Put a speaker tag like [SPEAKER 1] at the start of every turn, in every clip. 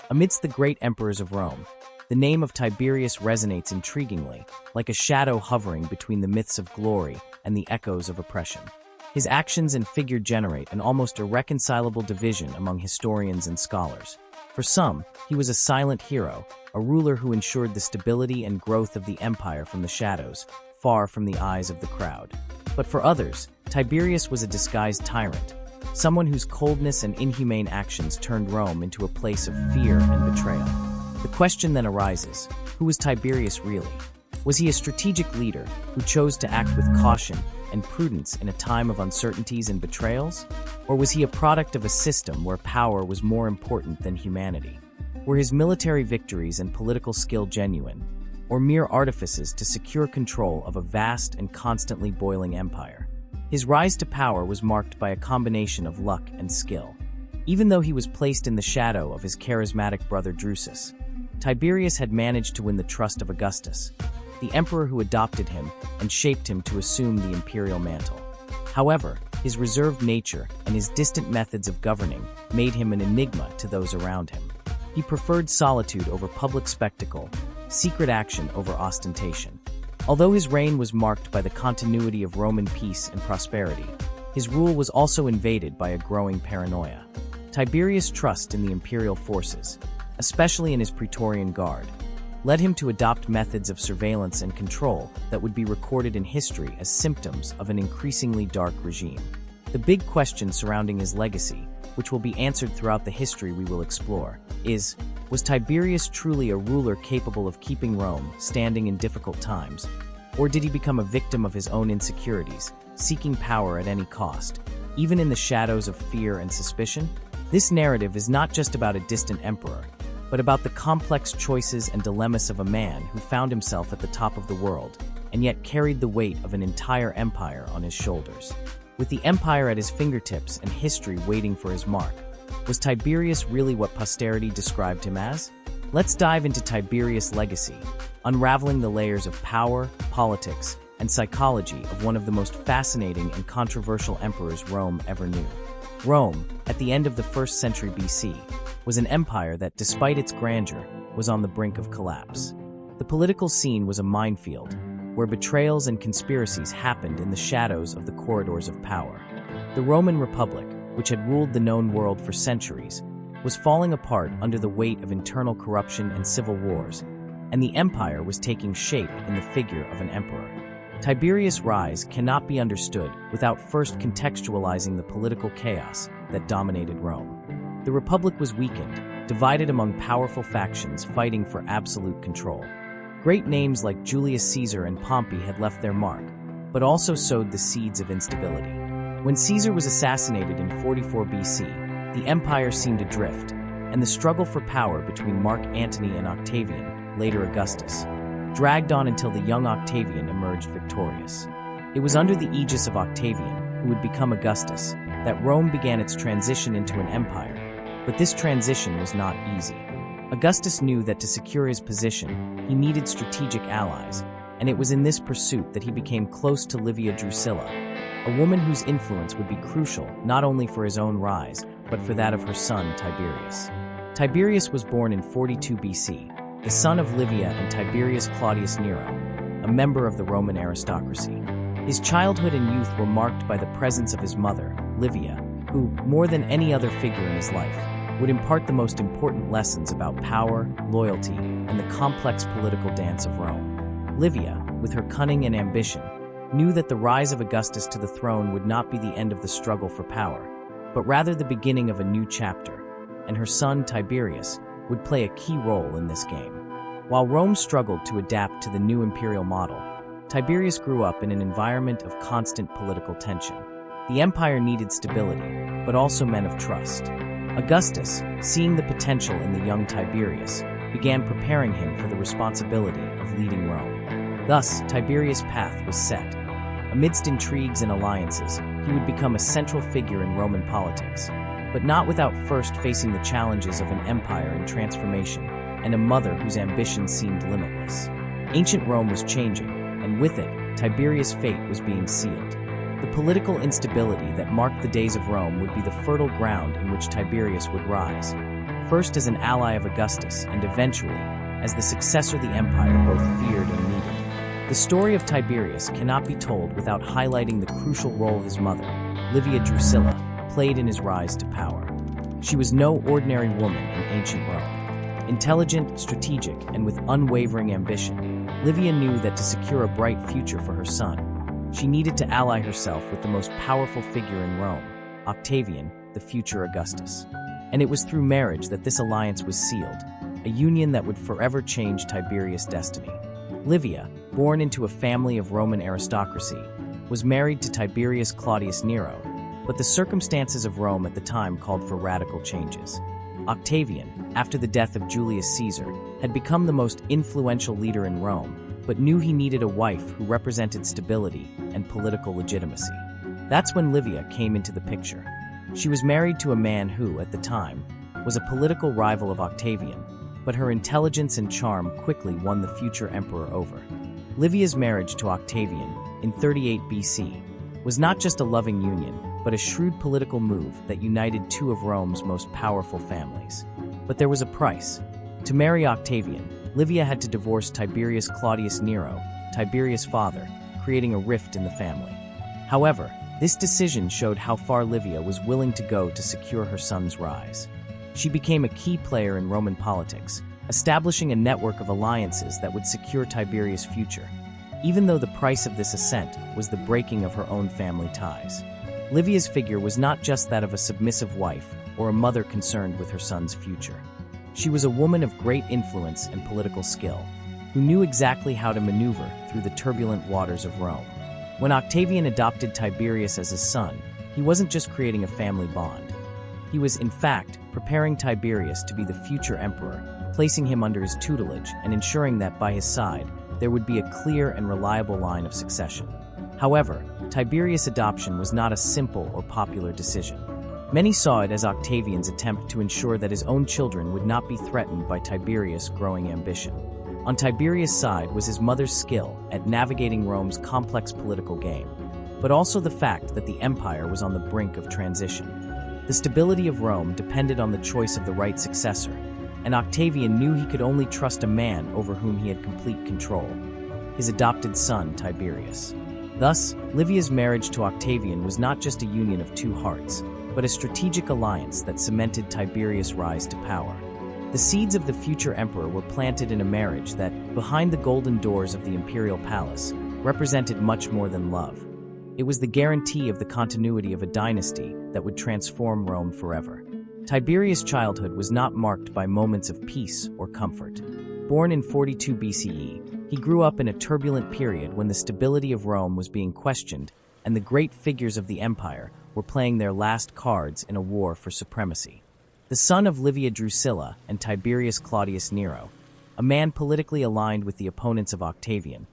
[SPEAKER 1] Amidst the great emperors of Rome, the name of Tiberius resonates intriguingly, like a shadow hovering between the myths of glory and the echoes of oppression. His actions and figure generate an almost irreconcilable division among historians and scholars. For some, he was a silent hero, a ruler who ensured the stability and growth of the empire from the shadows, far from the eyes of the crowd. But for others, Tiberius was a disguised tyrant, someone whose coldness and inhumane actions turned Rome into a place of fear and betrayal. The question then arises, who was Tiberius really? Was he a strategic leader who chose to act with caution and prudence in a time of uncertainties and betrayals? Or was he a product of a system where power was more important than humanity? Were his military victories and political skill genuine, or mere artifices to secure control of a vast and constantly boiling empire? His rise to power was marked by a combination of luck and skill. Even though he was placed in the shadow of his charismatic brother Drusus, Tiberius had managed to win the trust of Augustus, the emperor who adopted him and shaped him to assume the imperial mantle. However, his reserved nature and his distant methods of governing made him an enigma to those around him. He preferred solitude over public spectacle, secret action over ostentation. Although his reign was marked by the continuity of Roman peace and prosperity, his rule was also invaded by a growing paranoia. Tiberius' trust in the imperial forces, especially in his Praetorian Guard, led him to adopt methods of surveillance and control that would be recorded in history as symptoms of an increasingly dark regime. The big question surrounding his legacy, which will be answered throughout the history we will explore, is, was Tiberius truly a ruler capable of keeping Rome standing in difficult times, or did he become a victim of his own insecurities, seeking power at any cost, even in the shadows of fear and suspicion? This narrative is not just about a distant emperor, but about the complex choices and dilemmas of a man who found himself at the top of the world, and yet carried the weight of an entire empire on his shoulders. With the empire at his fingertips and history waiting for his mark, was Tiberius really what posterity described him as? Let's dive into Tiberius' legacy, unraveling the layers of power, politics, and psychology of one of the most fascinating and controversial emperors Rome ever knew. Rome, at the end of the 1st century BC, was an empire that, despite its grandeur, was on the brink of collapse. The political scene was a minefield, where betrayals and conspiracies happened in the shadows of the corridors of power. The Roman Republic, which had ruled the known world for centuries, was falling apart under the weight of internal corruption and civil wars, and the empire was taking shape in the figure of an emperor. Tiberius' rise cannot be understood without first contextualizing the political chaos that dominated Rome. The Republic was weakened, divided among powerful factions fighting for absolute control. Great names like Julius Caesar and Pompey had left their mark, but also sowed the seeds of instability. When Caesar was assassinated in 44 BC, the empire seemed adrift, and the struggle for power between Mark Antony and Octavian, later Augustus, dragged on until the young Octavian emerged victorious. It was under the aegis of Octavian, who would become Augustus, that Rome began its transition into an empire. But this transition was not easy. Augustus knew that to secure his position, he needed strategic allies, and it was in this pursuit that he became close to Livia Drusilla, a woman whose influence would be crucial not only for his own rise, but for that of her son Tiberius. Tiberius was born in 42 BC, the son of Livia and Tiberius Claudius Nero, a member of the Roman aristocracy. His childhood and youth were marked by the presence of his mother, Livia, who, more than any other figure in his life, would impart the most important lessons about power, loyalty, and the complex political dance of Rome. Livia, with her cunning and ambition, knew that the rise of Augustus to the throne would not be the end of the struggle for power, but rather the beginning of a new chapter, and her son Tiberius would play a key role in this game. While Rome struggled to adapt to the new imperial model, Tiberius grew up in an environment of constant political tension. The empire needed stability, but also men of trust. Augustus, seeing the potential in the young Tiberius, began preparing him for the responsibility of leading Rome. Thus, Tiberius' path was set. Amidst intrigues and alliances, he would become a central figure in Roman politics, but not without first facing the challenges of an empire in transformation and a mother whose ambition seemed limitless. Ancient Rome was changing, and with it, Tiberius' fate was being sealed. The political instability that marked the days of Rome would be the fertile ground in which Tiberius would rise. first as an ally of Augustus and eventually as the successor the empire both feared and needed. The story of Tiberius cannot be told without highlighting the crucial role his mother, Livia Drusilla, played in his rise to power. She was no ordinary woman in ancient Rome. Intelligent, strategic, and with unwavering ambition, Livia knew that to secure a bright future for her son, she needed to ally herself with the most powerful figure in Rome, Octavian, the future Augustus. And it was through marriage that this alliance was sealed, a union that would forever change Tiberius' destiny. Livia, born into a family of Roman aristocracy, was married to Tiberius Claudius Nero, but the circumstances of Rome at the time called for radical changes. Octavian, after the death of Julius Caesar, had become the most influential leader in Rome, but knew he needed a wife who represented stability and political legitimacy. That's when Livia came into the picture. She was married to a man who, at the time, was a political rival of Octavian, but her intelligence and charm quickly won the future emperor over. Livia's marriage to Octavian, in 38 BC, was not just a loving union, but a shrewd political move that united two of Rome's most powerful families. But there was a price. To marry Octavian, Livia had to divorce Tiberius Claudius Nero, Tiberius' father, creating a rift in the family. However, this decision showed how far Livia was willing to go to secure her son's rise. She became a key player in Roman politics, establishing a network of alliances that would secure Tiberius' future, even though the price of this ascent was the breaking of her own family ties. Livia's figure was not just that of a submissive wife or a mother concerned with her son's future. She was a woman of great influence and political skill, who knew exactly how to maneuver through the turbulent waters of Rome. When Octavian adopted Tiberius as his son, he wasn't just creating a family bond. He was, in fact, preparing Tiberius to be the future emperor, placing him under his tutelage and ensuring that by his side there would be a clear and reliable line of succession. However, Tiberius' adoption was not a simple or popular decision. Many saw it as Octavian's attempt to ensure that his own children would not be threatened by Tiberius' growing ambition. On Tiberius' side was his mother's skill at navigating Rome's complex political game, but also the fact that the empire was on the brink of transition. The stability of Rome depended on the choice of the right successor, and Octavian knew he could only trust a man over whom he had complete control, his adopted son Tiberius. Thus, Livia's marriage to Octavian was not just a union of two hearts, but a strategic alliance that cemented Tiberius' rise to power. The seeds of the future emperor were planted in a marriage that, behind the golden doors of the imperial palace, represented much more than love. It was the guarantee of the continuity of a dynasty that would transform Rome forever. Tiberius' childhood was not marked by moments of peace or comfort. Born in 42 BCE, he grew up in a turbulent period when the stability of Rome was being questioned and the great figures of the empire were playing their last cards in a war for supremacy. The son of Livia Drusilla and Tiberius Claudius Nero, a man politically aligned with the opponents of Octavian,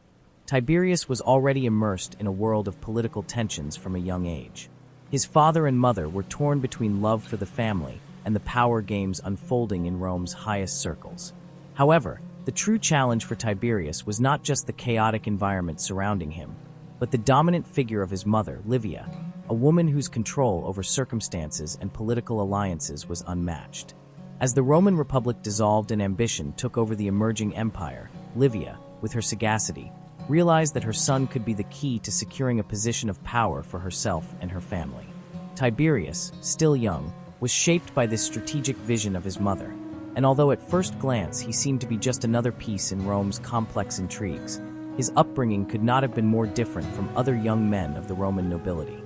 [SPEAKER 1] Tiberius was already immersed in a world of political tensions from a young age. His father and mother were torn between love for the family and the power games unfolding in Rome's highest circles. However, the true challenge for Tiberius was not just the chaotic environment surrounding him, but the dominant figure of his mother, Livia, a woman whose control over circumstances and political alliances was unmatched. As the Roman Republic dissolved and ambition took over the emerging empire, Livia, with her sagacity, realized that her son could be the key to securing a position of power for herself and her family. Tiberius, still young, was shaped by this strategic vision of his mother, and although at first glance he seemed to be just another piece in Rome's complex intrigues, his upbringing could not have been more different from other young men of the Roman nobility.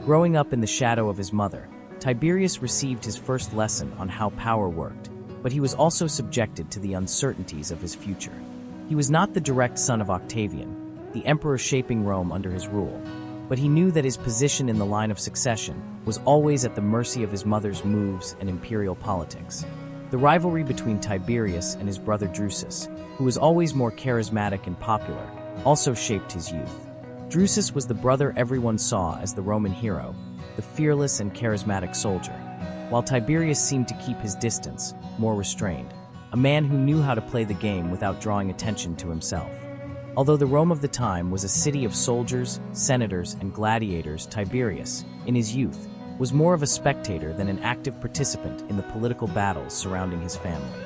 [SPEAKER 1] Growing up in the shadow of his mother, Tiberius received his first lesson on how power worked, but he was also subjected to the uncertainties of his future. He was not the direct son of Octavian, the emperor shaping Rome under his rule, but he knew that his position in the line of succession was always at the mercy of his mother's moves and imperial politics. The rivalry between Tiberius and his brother Drusus, who was always more charismatic and popular, also shaped his youth. Drusus was the brother everyone saw as the Roman hero, the fearless and charismatic soldier, while Tiberius seemed to keep his distance, more restrained, a man who knew how to play the game without drawing attention to himself. Although the Rome of the time was a city of soldiers, senators, and gladiators, Tiberius, in his youth, was more of a spectator than an active participant in the political battles surrounding his family.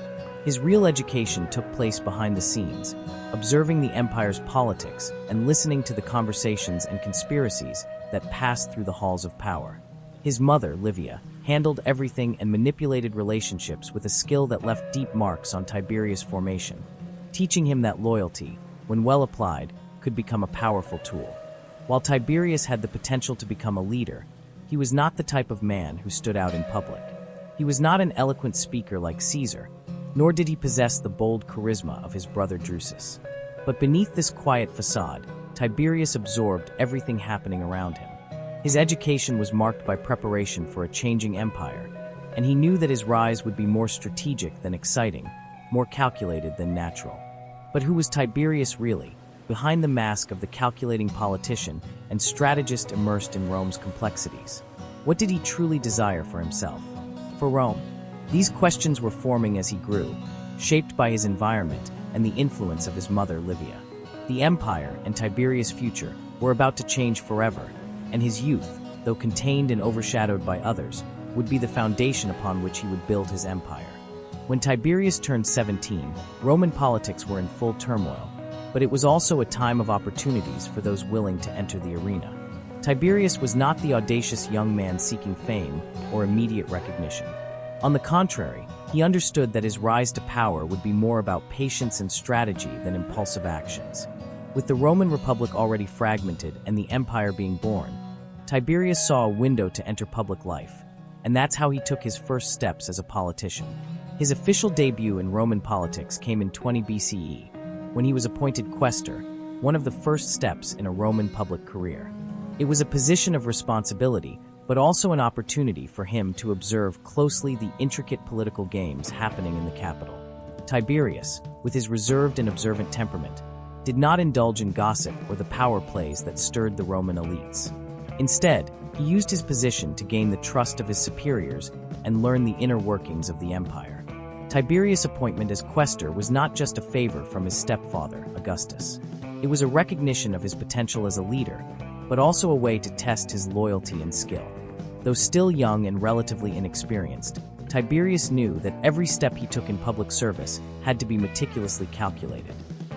[SPEAKER 1] His real education took place behind the scenes, observing the empire's politics and listening to the conversations and conspiracies that passed through the halls of power. His mother, Livia, handled everything and manipulated relationships with a skill that left deep marks on Tiberius' formation, teaching him that loyalty, when well applied, could become a powerful tool. While Tiberius had the potential to become a leader, he was not the type of man who stood out in public. He was not an eloquent speaker like Caesar, nor did he possess the bold charisma of his brother Drusus. But beneath this quiet facade, Tiberius absorbed everything happening around him. His education was marked by preparation for a changing empire, and he knew that his rise would be more strategic than exciting, more calculated than natural. But who was Tiberius really, behind the mask of the calculating politician and strategist immersed in Rome's complexities? What did he truly desire for himself? For Rome? These questions were forming as he grew, shaped by his environment and the influence of his mother Livia. The empire and Tiberius' future were about to change forever, and his youth, though contained and overshadowed by others, would be the foundation upon which he would build his empire. When Tiberius turned 17, Roman politics were in full turmoil, but it was also a time of opportunities for those willing to enter the arena. Tiberius was not the audacious young man seeking fame or immediate recognition. On the contrary, he understood that his rise to power would be more about patience and strategy than impulsive actions. With the Roman Republic already fragmented and the empire being born, Tiberius saw a window to enter public life, and that's how he took his first steps as a politician. His official debut in Roman politics came in 20 BCE, when he was appointed quaestor, one of the first steps in a Roman public career. It was a position of responsibility, but also an opportunity for him to observe closely the intricate political games happening in the capital. Tiberius, with his reserved and observant temperament, did not indulge in gossip or the power plays that stirred the Roman elites. Instead, he used his position to gain the trust of his superiors and learn the inner workings of the empire. Tiberius' appointment as quaestor was not just a favor from his stepfather, Augustus. It was a recognition of his potential as a leader, but also a way to test his loyalty and skill. Though still young and relatively inexperienced, Tiberius knew that every step he took in public service had to be meticulously calculated.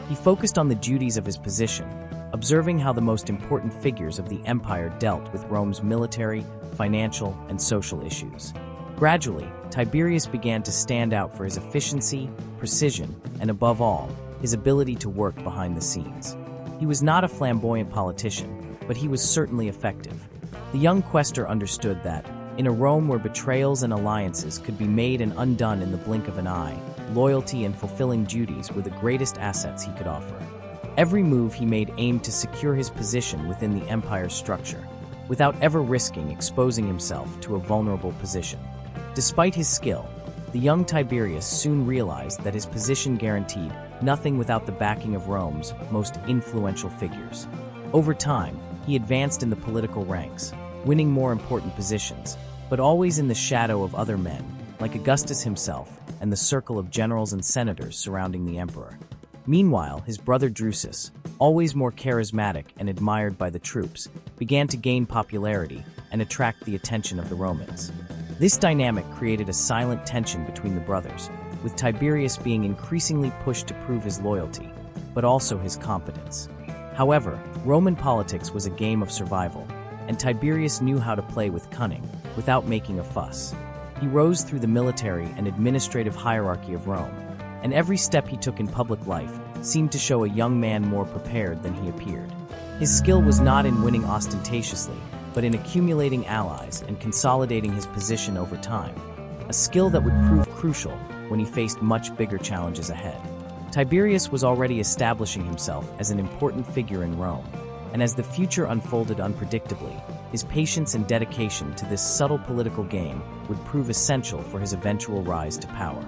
[SPEAKER 1] He focused on the duties of his position, observing how the most important figures of the empire dealt with Rome's military, financial, and social issues. Gradually, Tiberius began to stand out for his efficiency, precision, and above all, his ability to work behind the scenes. He was not a flamboyant politician, but he was certainly effective. The young quaestor understood that, in a Rome where betrayals and alliances could be made and undone in the blink of an eye, loyalty and fulfilling duties were the greatest assets he could offer. Every move he made aimed to secure his position within the empire's structure, without ever risking exposing himself to a vulnerable position. Despite his skill, the young Tiberius soon realized that his position guaranteed nothing without the backing of Rome's most influential figures. Over time, he advanced in the political ranks, winning more important positions, but always in the shadow of other men, like Augustus himself and the circle of generals and senators surrounding the emperor. Meanwhile, his brother Drusus, always more charismatic and admired by the troops, began to gain popularity and attract the attention of the Romans. This dynamic created a silent tension between the brothers, with Tiberius being increasingly pushed to prove his loyalty, but also his competence. However, Roman politics was a game of survival, and Tiberius knew how to play with cunning, without making a fuss. He rose through the military and administrative hierarchy of Rome, and every step he took in public life seemed to show a young man more prepared than he appeared. His skill was not in winning ostentatiously, but in accumulating allies and consolidating his position over time, a skill that would prove crucial when he faced much bigger challenges ahead. Tiberius was already establishing himself as an important figure in Rome, and as the future unfolded unpredictably, his patience and dedication to this subtle political game would prove essential for his eventual rise to power.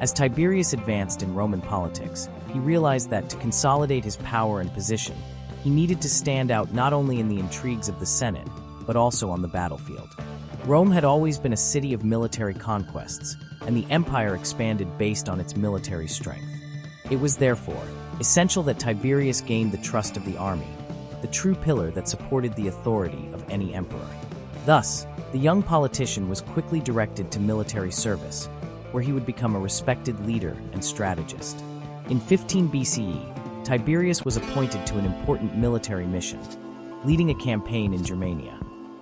[SPEAKER 1] As Tiberius advanced in Roman politics, he realized that to consolidate his power and position, he needed to stand out not only in the intrigues of the Senate, but also on the battlefield. Rome had always been a city of military conquests, and the empire expanded based on its military strength. It was therefore essential that Tiberius gained the trust of the army, the true pillar that supported the authority of any emperor. Thus, The young politician was quickly directed to military service, where he would become a respected leader and strategist. In 15 BCE, Tiberius was appointed to an important military mission, leading a campaign in Germania.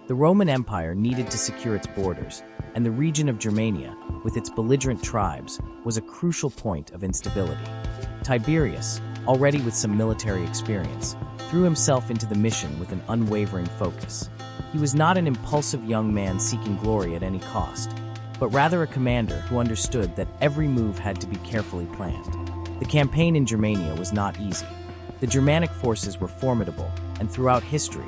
[SPEAKER 1] The Roman Empire needed to secure its borders, and the region of Germania, with its belligerent tribes, was a crucial point of instability. Tiberius, already with some military experience, threw himself into the mission with an unwavering focus. He was not an impulsive young man seeking glory at any cost, but rather a commander who understood that every move had to be carefully planned. The campaign in Germania was not easy. The Germanic forces were formidable, and throughout history,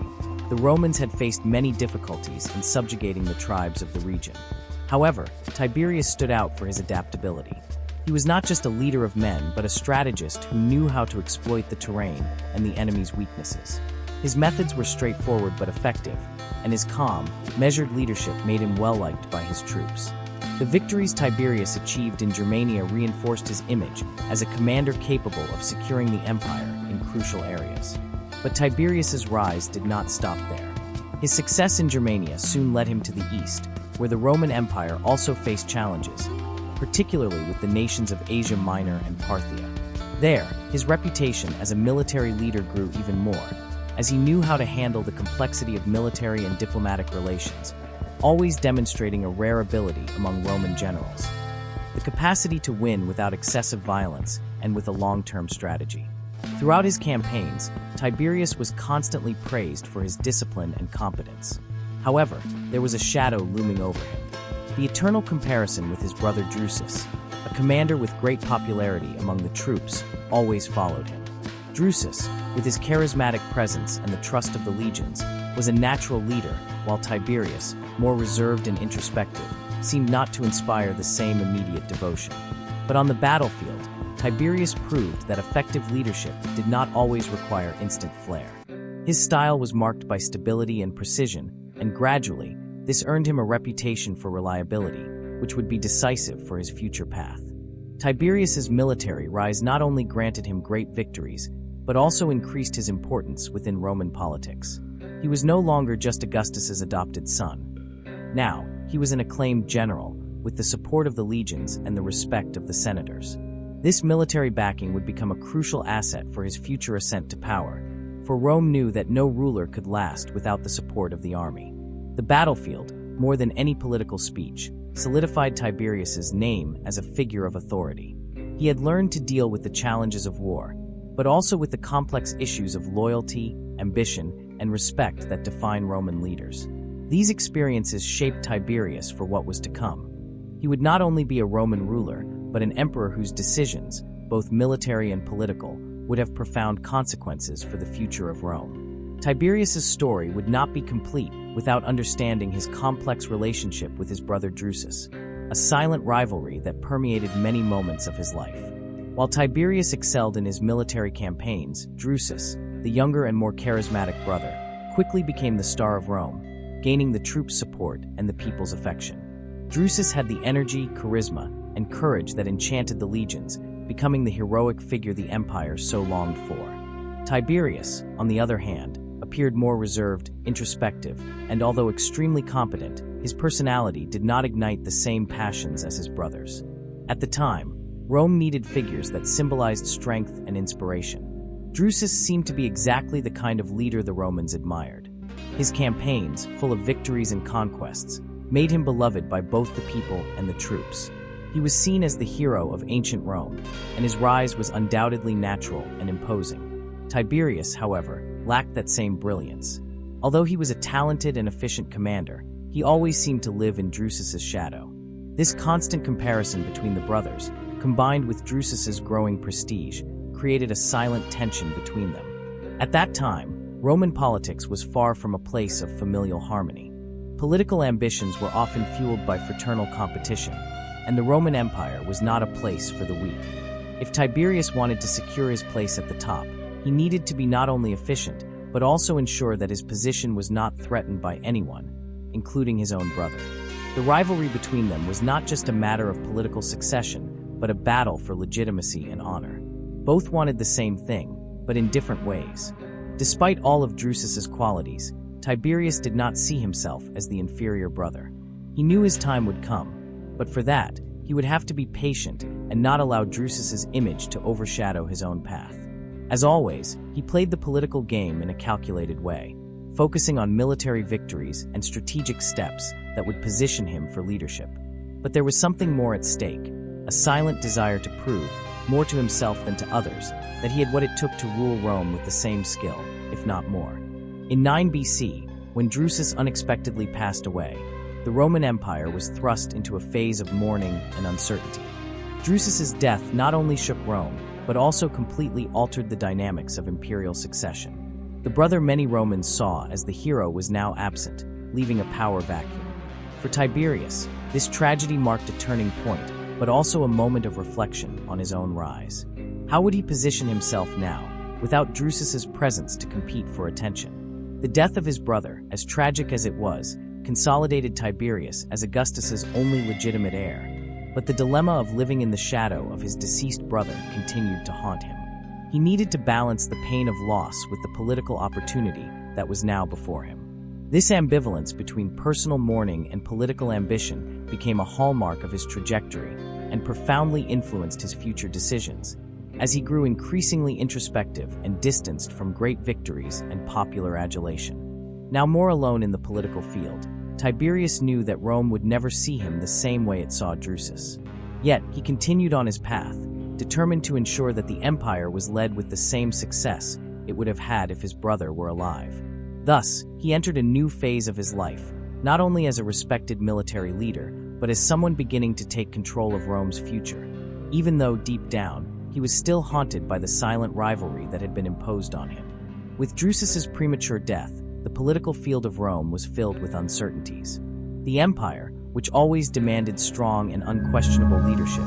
[SPEAKER 1] the Romans had faced many difficulties in subjugating the tribes of the region. However, Tiberius stood out for his adaptability. He was not just a leader of men, but a strategist who knew how to exploit the terrain and the enemy's weaknesses. His methods were straightforward but effective, and his calm, measured leadership made him well-liked by his troops. The victories Tiberius achieved in Germania reinforced his image as a commander capable of securing the empire in crucial areas. But Tiberius's rise did not stop there. His success in Germania soon led him to the east, where the Roman Empire also faced challenges, particularly with the nations of Asia Minor and Parthia. There, his reputation as a military leader grew even more, as he knew how to handle the complexity of military and diplomatic relations, always demonstrating a rare ability among Roman generals: the capacity to win without excessive violence and with a long-term strategy. Throughout his campaigns, Tiberius was constantly praised for his discipline and competence. However, there was a shadow looming over him: the eternal comparison with his brother Drusus. A commander with great popularity among the troops always followed him. Drusus, with his charismatic presence and the trust of the legions, was a natural leader, while Tiberius, more reserved and introspective, seemed not to inspire the same immediate devotion. But on the battlefield, Tiberius proved that effective leadership did not always require instant flair. His style was marked by stability and precision, and gradually, this earned him a reputation for reliability, which would be decisive for his future path. Tiberius's military rise not only granted him great victories, but also increased his importance within Roman politics. He was no longer just Augustus's adopted son. Now, he was an acclaimed general, with the support of the legions and the respect of the senators. This military backing would become a crucial asset for his future ascent to power, for Rome knew that no ruler could last without the support of the army. The battlefield, more than any political speech, solidified Tiberius's name as a figure of authority. He had learned to deal with the challenges of war, but also with the complex issues of loyalty, ambition, and respect that define Roman leaders. These experiences shaped Tiberius for what was to come. He would not only be a Roman ruler, but an emperor whose decisions, both military and political, would have profound consequences for the future of Rome. Tiberius's story would not be complete without understanding his complex relationship with his brother Drusus, a silent rivalry that permeated many moments of his life. While Tiberius excelled in his military campaigns, Drusus, the younger and more charismatic brother, quickly became the star of Rome, gaining the troops' support and the people's affection. Drusus had the energy, charisma, and courage that enchanted the legions, becoming the heroic figure the empire so longed for. Tiberius, on the other hand, appeared more reserved, introspective, and although extremely competent, his personality did not ignite the same passions as his brothers. At the time, Rome needed figures that symbolized strength and inspiration. Drusus seemed to be exactly the kind of leader the Romans admired. His campaigns, full of victories and conquests, made him beloved by both the people and the troops. He was seen as the hero of ancient Rome, and his rise was undoubtedly natural and imposing. Tiberius, however, lacked that same brilliance. Although he was a talented and efficient commander, he always seemed to live in Drusus's shadow. This constant comparison between the brothers, combined with Drusus's growing prestige, created a silent tension between them. At that time, Roman politics was far from a place of familial harmony. Political ambitions were often fueled by fraternal competition, and the Roman Empire was not a place for the weak. If Tiberius wanted to secure his place at the top, he needed to be not only efficient, but also ensure that his position was not threatened by anyone, including his own brother. The rivalry between them was not just a matter of political succession, but a battle for legitimacy and honor. Both wanted the same thing, but in different ways. Despite all of Drusus's qualities, Tiberius did not see himself as the inferior brother. He knew his time would come, but for that, he would have to be patient and not allow Drusus's image to overshadow his own path. As always, he played the political game in a calculated way, focusing on military victories and strategic steps that would position him for leadership. But there was something more at stake, a silent desire to prove, more to himself than to others, that he had what it took to rule Rome with the same skill, if not more. In 9 BC, when Drusus unexpectedly passed away, the Roman Empire was thrust into a phase of mourning and uncertainty. Drusus's death not only shook Rome, but also completely altered the dynamics of imperial succession. The brother many Romans saw as the hero was now absent, leaving a power vacuum. For Tiberius, this tragedy marked a turning point, but also a moment of reflection on his own rise. How would he position himself now, without Drusus's presence to compete for attention? The death of his brother, as tragic as it was, consolidated Tiberius as Augustus's only legitimate heir, but the dilemma of living in the shadow of his deceased brother continued to haunt him. He needed to balance the pain of loss with the political opportunity that was now before him. This ambivalence between personal mourning and political ambition became a hallmark of his trajectory and profoundly influenced his future decisions, as he grew increasingly introspective and distanced from great victories and popular adulation. Now more alone in the political field, Tiberius knew that Rome would never see him the same way it saw Drusus. Yet, he continued on his path, determined to ensure that the empire was led with the same success it would have had if his brother were alive. Thus, he entered a new phase of his life, not only as a respected military leader, but as someone beginning to take control of Rome's future, even though, deep down, he was still haunted by the silent rivalry that had been imposed on him. With Drusus's premature death, the political field of Rome was filled with uncertainties. The empire, which always demanded strong and unquestionable leadership,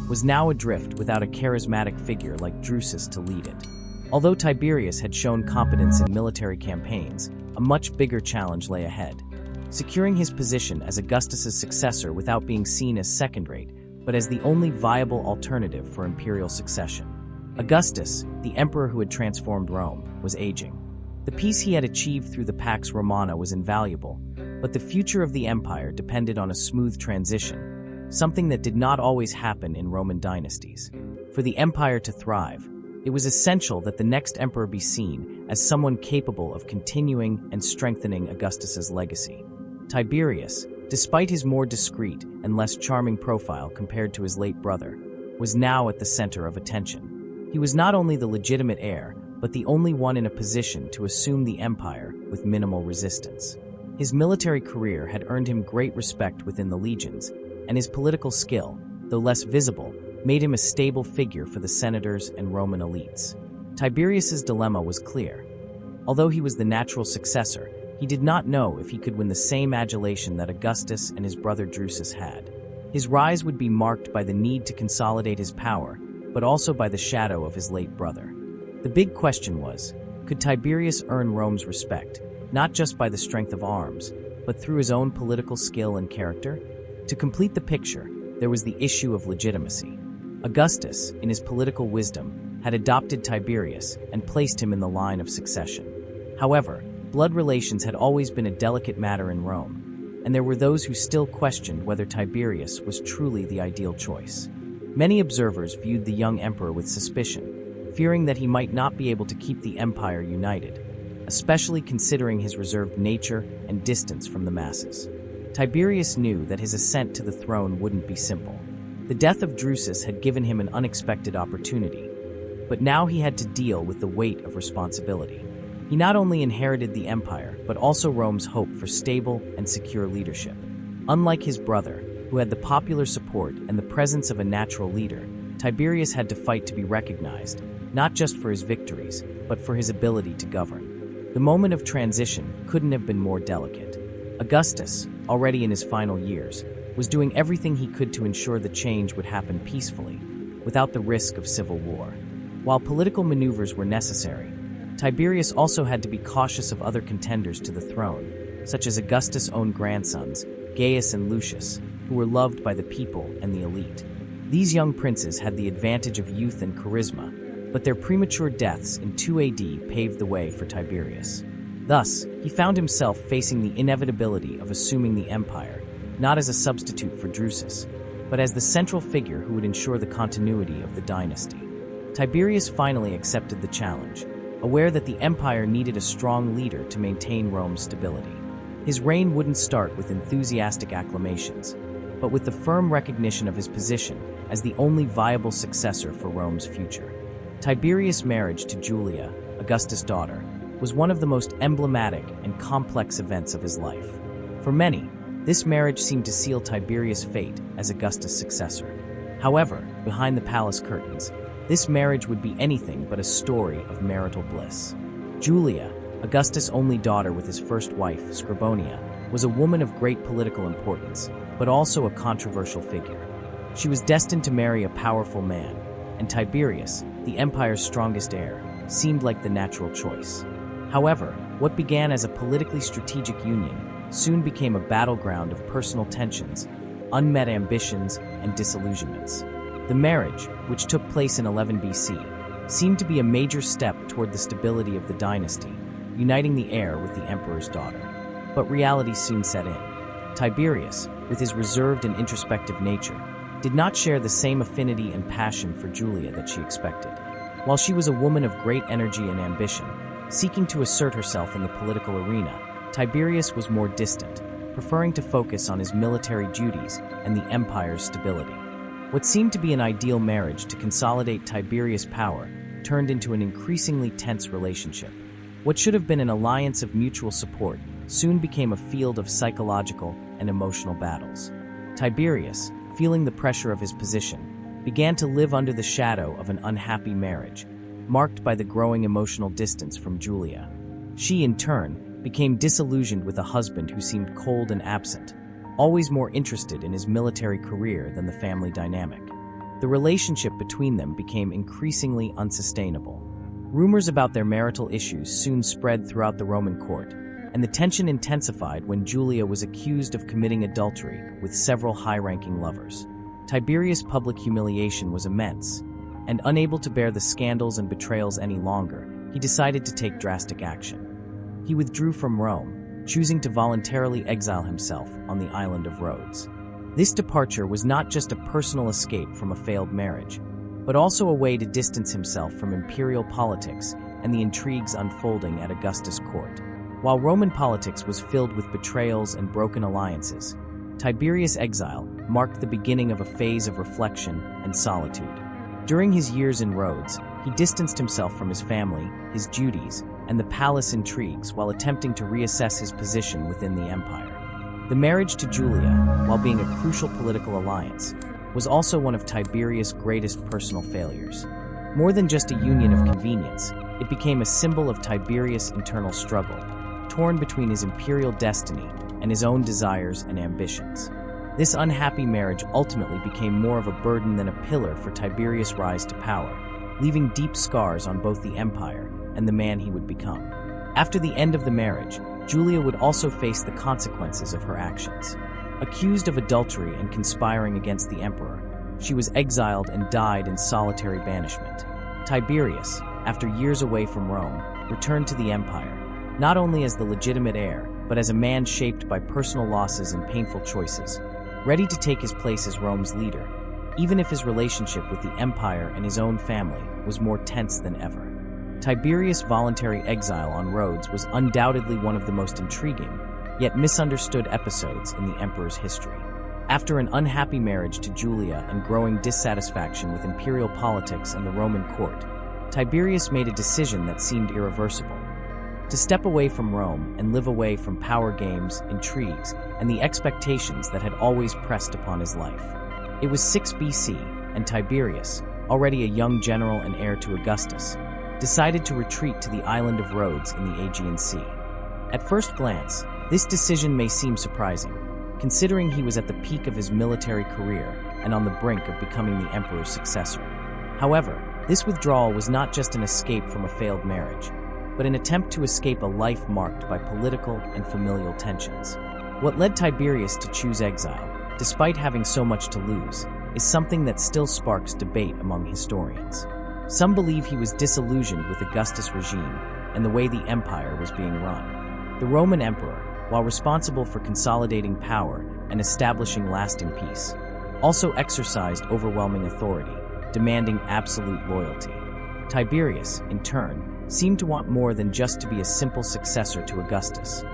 [SPEAKER 1] was now adrift without a charismatic figure like Drusus to lead it. Although Tiberius had shown competence in military campaigns, a much bigger challenge lay ahead. Securing his position as Augustus's successor without being seen as second-rate, but as the only viable alternative for imperial succession. Augustus, the emperor who had transformed Rome, was aging. The peace he had achieved through the Pax Romana was invaluable, but the future of the empire depended on a smooth transition, something that did not always happen in Roman dynasties. For the empire to thrive, it was essential that the next emperor be seen as someone capable of continuing and strengthening Augustus's legacy. Tiberius, despite his more discreet and less charming profile compared to his late brother, was now at the center of attention. He was not only the legitimate heir, but the only one in a position to assume the empire with minimal resistance. His military career had earned him great respect within the legions, and his political skill, though less visible, made him a stable figure for the senators and Roman elites. Tiberius's dilemma was clear. Although he was the natural successor, he did not know if he could win the same adulation that Augustus and his brother Drusus had. His rise would be marked by the need to consolidate his power, but also by the shadow of his late brother. The big question was, could Tiberius earn Rome's respect, not just by the strength of arms, but through his own political skill and character? To complete the picture, there was the issue of legitimacy. Augustus, in his political wisdom, had adopted Tiberius and placed him in the line of succession. However, blood relations had always been a delicate matter in Rome, and there were those who still questioned whether Tiberius was truly the ideal choice. Many observers viewed the young emperor with suspicion, fearing that he might not be able to keep the empire united, especially considering his reserved nature and distance from the masses. Tiberius knew that his ascent to the throne wouldn't be simple. The death of Drusus had given him an unexpected opportunity, but now he had to deal with the weight of responsibility. He not only inherited the empire, but also Rome's hope for stable and secure leadership. Unlike his brother, who had the popular support and the presence of a natural leader, Tiberius had to fight to be recognized, not just for his victories, but for his ability to govern. The moment of transition couldn't have been more delicate. Augustus, already in his final years, was doing everything he could to ensure the change would happen peacefully, without the risk of civil war. While political maneuvers were necessary, Tiberius also had to be cautious of other contenders to the throne, such as Augustus' own grandsons, Gaius and Lucius, who were loved by the people and the elite. These young princes had the advantage of youth and charisma, but their premature deaths in 2 AD paved the way for Tiberius. Thus, he found himself facing the inevitability of assuming the empire, not as a substitute for Drusus, but as the central figure who would ensure the continuity of the dynasty. Tiberius finally accepted the challenge, aware that the empire needed a strong leader to maintain Rome's stability. His reign wouldn't start with enthusiastic acclamations, but with the firm recognition of his position as the only viable successor for Rome's future. Tiberius' marriage to Julia, Augustus' daughter, was one of the most emblematic and complex events of his life. For many, this marriage seemed to seal Tiberius' fate as Augustus' successor. However, behind the palace curtains, this marriage would be anything but a story of marital bliss. Julia, Augustus' only daughter with his first wife, Scribonia, was a woman of great political importance, but also a controversial figure. She was destined to marry a powerful man, and Tiberius, the empire's strongest heir, seemed like the natural choice. However, what began as a politically strategic union soon became a battleground of personal tensions, unmet ambitions, and disillusionments. The marriage, which took place in 11 BC, seemed to be a major step toward the stability of the dynasty, uniting the heir with the emperor's daughter. But reality soon set in. Tiberius, with his reserved and introspective nature, did not share the same affinity and passion for Julia that she expected. While she was a woman of great energy and ambition, seeking to assert herself in the political arena, Tiberius was more distant, preferring to focus on his military duties and the empire's stability. What seemed to be an ideal marriage to consolidate Tiberius' power turned into an increasingly tense relationship. What should have been an alliance of mutual support soon became a field of psychological and emotional battles. Tiberius, feeling the pressure of his position, began to live under the shadow of an unhappy marriage, marked by the growing emotional distance from Julia. She, in turn, became disillusioned with a husband who seemed cold and absent, always more interested in his military career than the family dynamic. The relationship between them became increasingly unsustainable. Rumors about their marital issues soon spread throughout the Roman court, and the tension intensified when Julia was accused of committing adultery with several high-ranking lovers. Tiberius' public humiliation was immense, and unable to bear the scandals and betrayals any longer, he decided to take drastic action. He withdrew from Rome, choosing to voluntarily exile himself on the island of Rhodes. This departure was not just a personal escape from a failed marriage, but also a way to distance himself from imperial politics and the intrigues unfolding at Augustus' court. While Roman politics was filled with betrayals and broken alliances, Tiberius' exile marked the beginning of a phase of reflection and solitude. During his years in Rhodes, he distanced himself from his family, his duties, and the palace intrigues while attempting to reassess his position within the empire. The marriage to Julia, while being a crucial political alliance, was also one of Tiberius' greatest personal failures. More than just a union of convenience, it became a symbol of Tiberius' internal struggle, torn between his imperial destiny and his own desires and ambitions. This unhappy marriage ultimately became more of a burden than a pillar for Tiberius' rise to power, leaving deep scars on both the empire and the man he would become. After the end of the marriage, Julia would also face the consequences of her actions. Accused of adultery and conspiring against the emperor, she was exiled and died in solitary banishment. Tiberius, after years away from Rome, returned to the empire, not only as the legitimate heir, but as a man shaped by personal losses and painful choices, ready to take his place as Rome's leader, even if his relationship with the empire and his own family was more tense than ever. Tiberius' voluntary exile on Rhodes was undoubtedly one of the most intriguing, yet misunderstood episodes in the emperor's history. After an unhappy marriage to Julia and growing dissatisfaction with imperial politics and the Roman court, Tiberius made a decision that seemed irreversible: to step away from Rome and live away from power games, intrigues, and the expectations that had always pressed upon his life. It was 6 BC, and Tiberius, already a young general and heir to Augustus, decided to retreat to the island of Rhodes in the Aegean Sea. At first glance, this decision may seem surprising, considering he was at the peak of his military career and on the brink of becoming the emperor's successor. However, this withdrawal was not just an escape from a failed marriage, but an attempt to escape a life marked by political and familial tensions. What led Tiberius to choose exile, despite having so much to lose, is something that still sparks debate among historians. Some believe he was disillusioned with Augustus' regime and the way the empire was being run. The Roman emperor, while responsible for consolidating power and establishing lasting peace, also exercised overwhelming authority, demanding absolute loyalty. Tiberius, in turn, seemed to want more than just to be a simple successor to Augustus.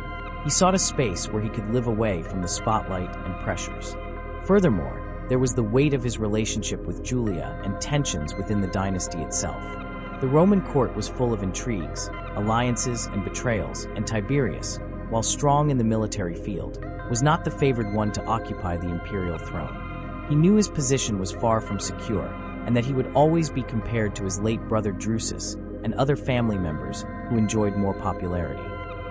[SPEAKER 1] He sought a space where he could live away from the spotlight and pressures. Furthermore, there was the weight of his relationship with Julia and tensions within the dynasty itself. The Roman court was full of intrigues, alliances, and betrayals, and Tiberius, while strong in the military field, was not the favored one to occupy the imperial throne. He knew his position was far from secure, and that he would always be compared to his late brother Drusus and other family members who enjoyed more popularity.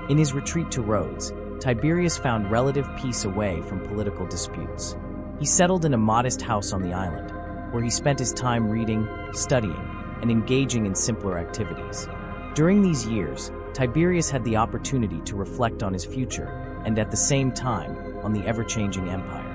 [SPEAKER 1] In his retreat to Rhodes, Tiberius found relative peace away from political disputes. He settled in a modest house on the island, where he spent his time reading, studying, and engaging in simpler activities. During these years, Tiberius had the opportunity to reflect on his future and at the same time on the ever-changing empire.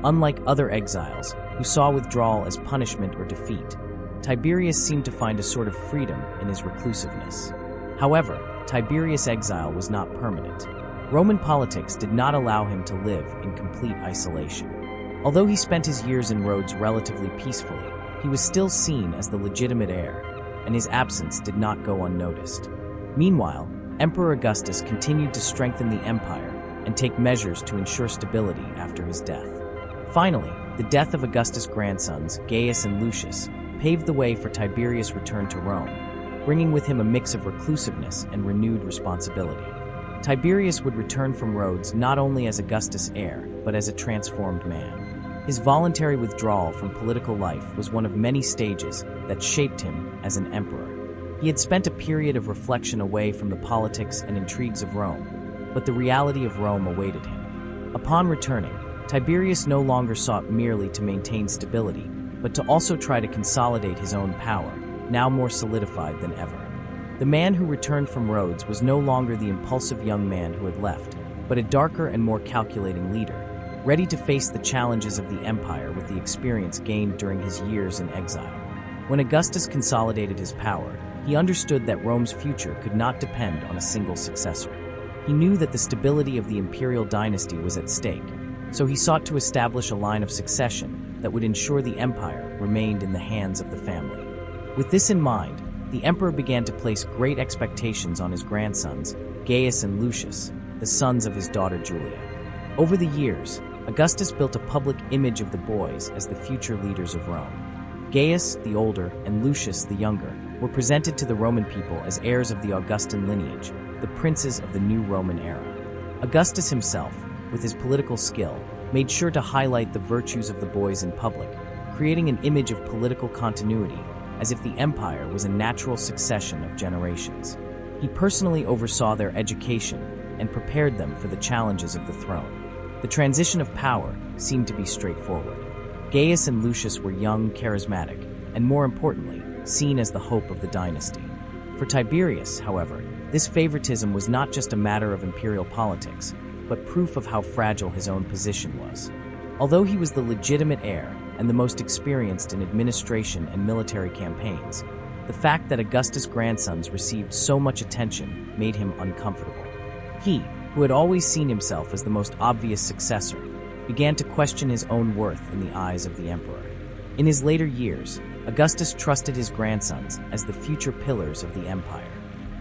[SPEAKER 1] Unlike other exiles, who saw withdrawal as punishment or defeat, Tiberius seemed to find a sort of freedom in his reclusiveness. However, Tiberius' exile was not permanent. Roman politics did not allow him to live in complete isolation. Although he spent his years in Rhodes relatively peacefully, he was still seen as the legitimate heir, and his absence did not go unnoticed. Meanwhile, Emperor Augustus continued to strengthen the empire and take measures to ensure stability after his death. Finally, the death of Augustus' grandsons, Gaius and Lucius, paved the way for Tiberius' return to Rome, bringing with him a mix of reclusiveness and renewed responsibility. Tiberius would return from Rhodes not only as Augustus' heir, but as a transformed man. His voluntary withdrawal from political life was one of many stages that shaped him as an emperor. He had spent a period of reflection away from the politics and intrigues of Rome, but the reality of Rome awaited him. Upon returning, Tiberius no longer sought merely to maintain stability, but to also try to consolidate his own power, now more solidified than ever. The man who returned from Rhodes was no longer the impulsive young man who had left, but a darker and more calculating leader, ready to face the challenges of the empire with the experience gained during his years in exile. When Augustus consolidated his power, he understood that Rome's future could not depend on a single successor. He knew that the stability of the imperial dynasty was at stake, so he sought to establish a line of succession that would ensure the empire remained in the hands of the family. With this in mind, the emperor began to place great expectations on his grandsons, Gaius and Lucius, the sons of his daughter Julia. Over the years, Augustus built a public image of the boys as the future leaders of Rome. Gaius, the older, and Lucius, the younger, were presented to the Roman people as heirs of the Augustan lineage, the princes of the new Roman era. Augustus himself, with his political skill, made sure to highlight the virtues of the boys in public, creating an image of political continuity, as if the empire was a natural succession of generations. He personally oversaw their education and prepared them for the challenges of the throne. The transition of power seemed to be straightforward. Gaius and Lucius were young, charismatic, and more importantly, seen as the hope of the dynasty. For Tiberius, however, this favoritism was not just a matter of imperial politics, but proof of how fragile his own position was. Although he was the legitimate heir and the most experienced in administration and military campaigns, the fact that Augustus' grandsons received so much attention made him uncomfortable. He, who had always seen himself as the most obvious successor, began to question his own worth in the eyes of the emperor. In his later years, Augustus trusted his grandsons as the future pillars of the empire.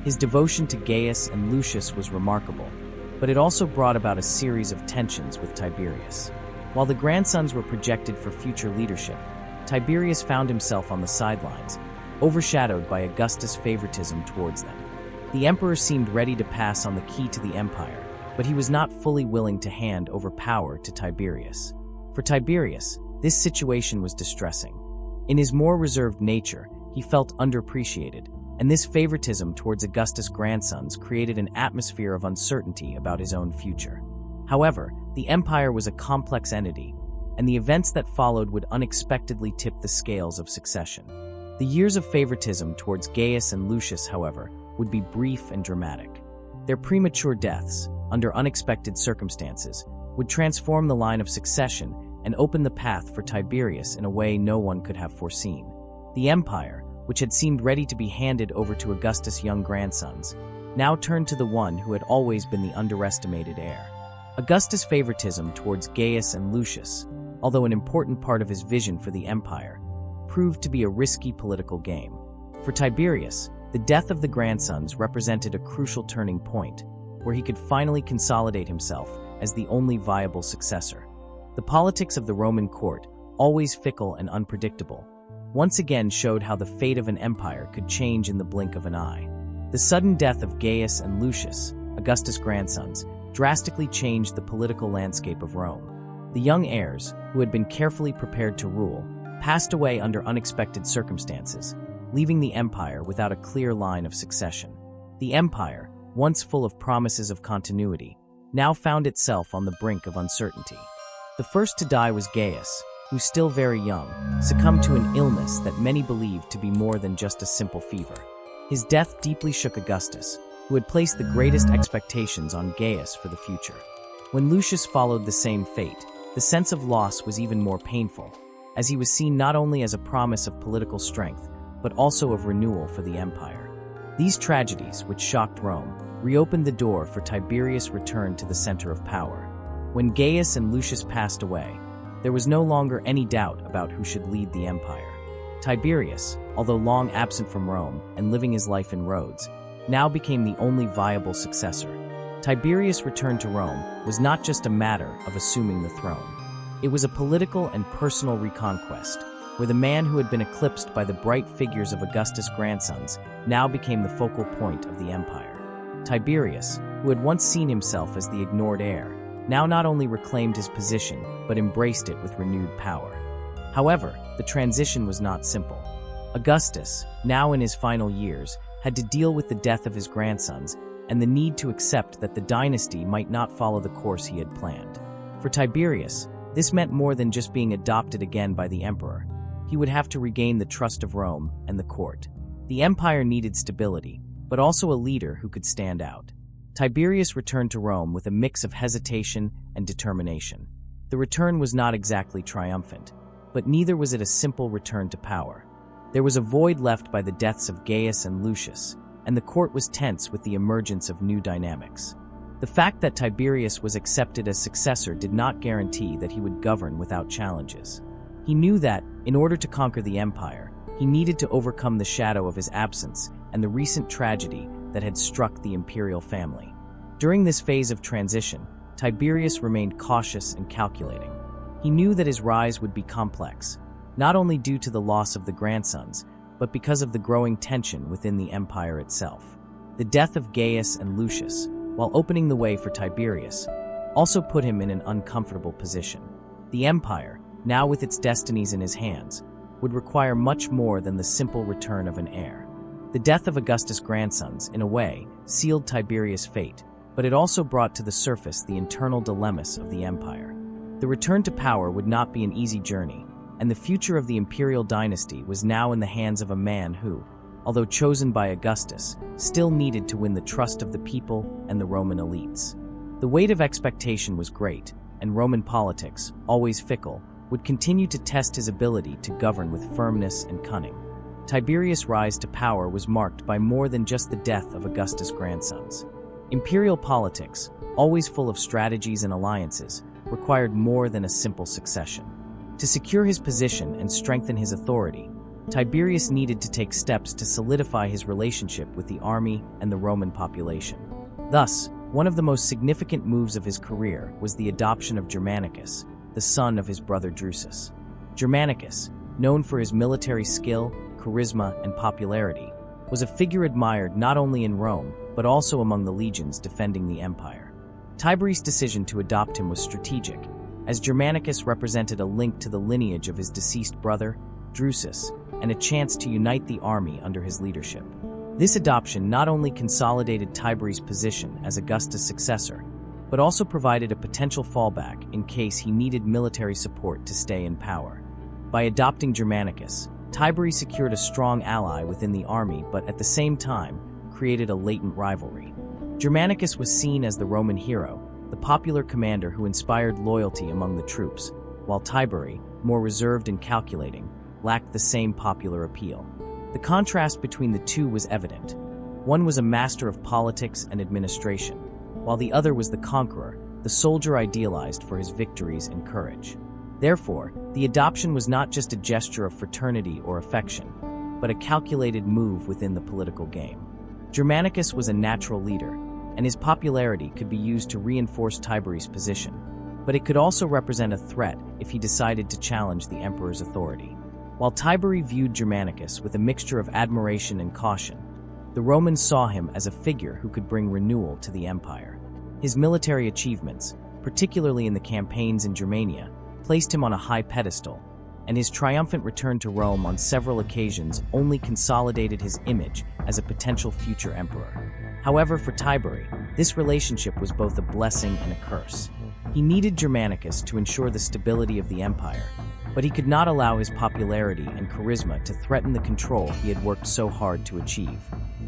[SPEAKER 1] His devotion to Gaius and Lucius was remarkable, but it also brought about a series of tensions with Tiberius. While the grandsons were projected for future leadership, Tiberius found himself on the sidelines, overshadowed by Augustus' favoritism towards them. The emperor seemed ready to pass on the key to the empire, but he was not fully willing to hand over power to Tiberius. For Tiberius, this situation was distressing. In his more reserved nature, he felt underappreciated, and this favoritism towards Augustus' grandsons created an atmosphere of uncertainty about his own future. However, the empire was a complex entity, and the events that followed would unexpectedly tip the scales of succession. The years of favoritism towards Gaius and Lucius, however, would be brief and dramatic. Their premature deaths, under unexpected circumstances, would transform the line of succession and open the path for Tiberius in a way no one could have foreseen. The empire, which had seemed ready to be handed over to Augustus' young grandsons, now turned to the one who had always been the underestimated heir. Augustus' favoritism towards Gaius and Lucius, although an important part of his vision for the empire, proved to be a risky political game. For Tiberius, the death of the grandsons represented a crucial turning point, where he could finally consolidate himself as the only viable successor. The politics of the Roman court, always fickle and unpredictable, once again showed how the fate of an empire could change in the blink of an eye. The sudden death of Gaius and Lucius, Augustus' grandsons, drastically changed the political landscape of Rome. The young heirs, who had been carefully prepared to rule, passed away under unexpected circumstances, leaving the empire without a clear line of succession. The empire, once full of promises of continuity, now found itself on the brink of uncertainty. The first to die was Gaius, who, still very young, succumbed to an illness that many believed to be more than just a simple fever. His death deeply shook Augustus, who had placed the greatest expectations on Gaius for the future. When Lucius followed the same fate, the sense of loss was even more painful, as he was seen not only as a promise of political strength, but also of renewal for the empire. These tragedies, which shocked Rome, reopened the door for Tiberius' return to the center of power. When Gaius and Lucius passed away, there was no longer any doubt about who should lead the empire. Tiberius, although long absent from Rome and living his life in Rhodes, now became the only viable successor. Tiberius' return to Rome was not just a matter of assuming the throne. It was a political and personal reconquest, where the man who had been eclipsed by the bright figures of Augustus' grandsons now became the focal point of the empire. Tiberius, who had once seen himself as the ignored heir, now not only reclaimed his position, but embraced it with renewed power. However, the transition was not simple. Augustus, now in his final years, had to deal with the death of his grandsons and the need to accept that the dynasty might not follow the course he had planned. For Tiberius, this meant more than just being adopted again by the emperor. He would have to regain the trust of Rome and the court. The empire needed stability, but also a leader who could stand out. Tiberius returned to Rome with a mix of hesitation and determination. The return was not exactly triumphant, but neither was it a simple return to power. There was a void left by the deaths of Gaius and Lucius, and the court was tense with the emergence of new dynamics. The fact that Tiberius was accepted as successor did not guarantee that he would govern without challenges. He knew that, in order to conquer the empire, he needed to overcome the shadow of his absence and the recent tragedy that had struck the imperial family. During this phase of transition, Tiberius remained cautious and calculating. He knew that his rise would be complex, not only due to the loss of the grandsons, but because of the growing tension within the empire itself. The death of Gaius and Lucius, while opening the way for Tiberius, also put him in an uncomfortable position. The empire, now with its destinies in his hands, would require much more than the simple return of an heir. The death of Augustus' grandsons, in a way, sealed Tiberius' fate, but it also brought to the surface the internal dilemmas of the empire. The return to power would not be an easy journey, and the future of the imperial dynasty was now in the hands of a man who, although chosen by Augustus, still needed to win the trust of the people and the Roman elites. The weight of expectation was great, and Roman politics, always fickle, would continue to test his ability to govern with firmness and cunning. Tiberius' rise to power was marked by more than just the death of Augustus' grandsons. Imperial politics, always full of strategies and alliances, required more than a simple succession. To secure his position and strengthen his authority, Tiberius needed to take steps to solidify his relationship with the army and the Roman population. Thus, one of the most significant moves of his career was the adoption of Germanicus, the son of his brother Drusus. Germanicus, known for his military skill, charisma, and popularity, was a figure admired not only in Rome, but also among the legions defending the empire. Tiberius' decision to adopt him was strategic, as Germanicus represented a link to the lineage of his deceased brother, Drusus, and a chance to unite the army under his leadership. This adoption not only consolidated Tiberius' position as Augustus' successor, but also provided a potential fallback in case he needed military support to stay in power. By adopting Germanicus, Tiberius secured a strong ally within the army, but at the same time created a latent rivalry. Germanicus was seen as the Roman hero, the popular commander who inspired loyalty among the troops, while Tiberius, more reserved and calculating, lacked the same popular appeal. The contrast between the two was evident. One was a master of politics and administration, while the other was the conqueror, the soldier idealized for his victories and courage. Therefore, the adoption was not just a gesture of fraternity or affection, but a calculated move within the political game. Germanicus was a natural leader, and his popularity could be used to reinforce Tiberius' position, but it could also represent a threat if he decided to challenge the emperor's authority. While Tiberius viewed Germanicus with a mixture of admiration and caution, the Romans saw him as a figure who could bring renewal to the empire. His military achievements, particularly in the campaigns in Germania, placed him on a high pedestal, and his triumphant return to Rome on several occasions only consolidated his image as a potential future emperor. However, for Tiberius, this relationship was both a blessing and a curse. He needed Germanicus to ensure the stability of the empire, but he could not allow his popularity and charisma to threaten the control he had worked so hard to achieve.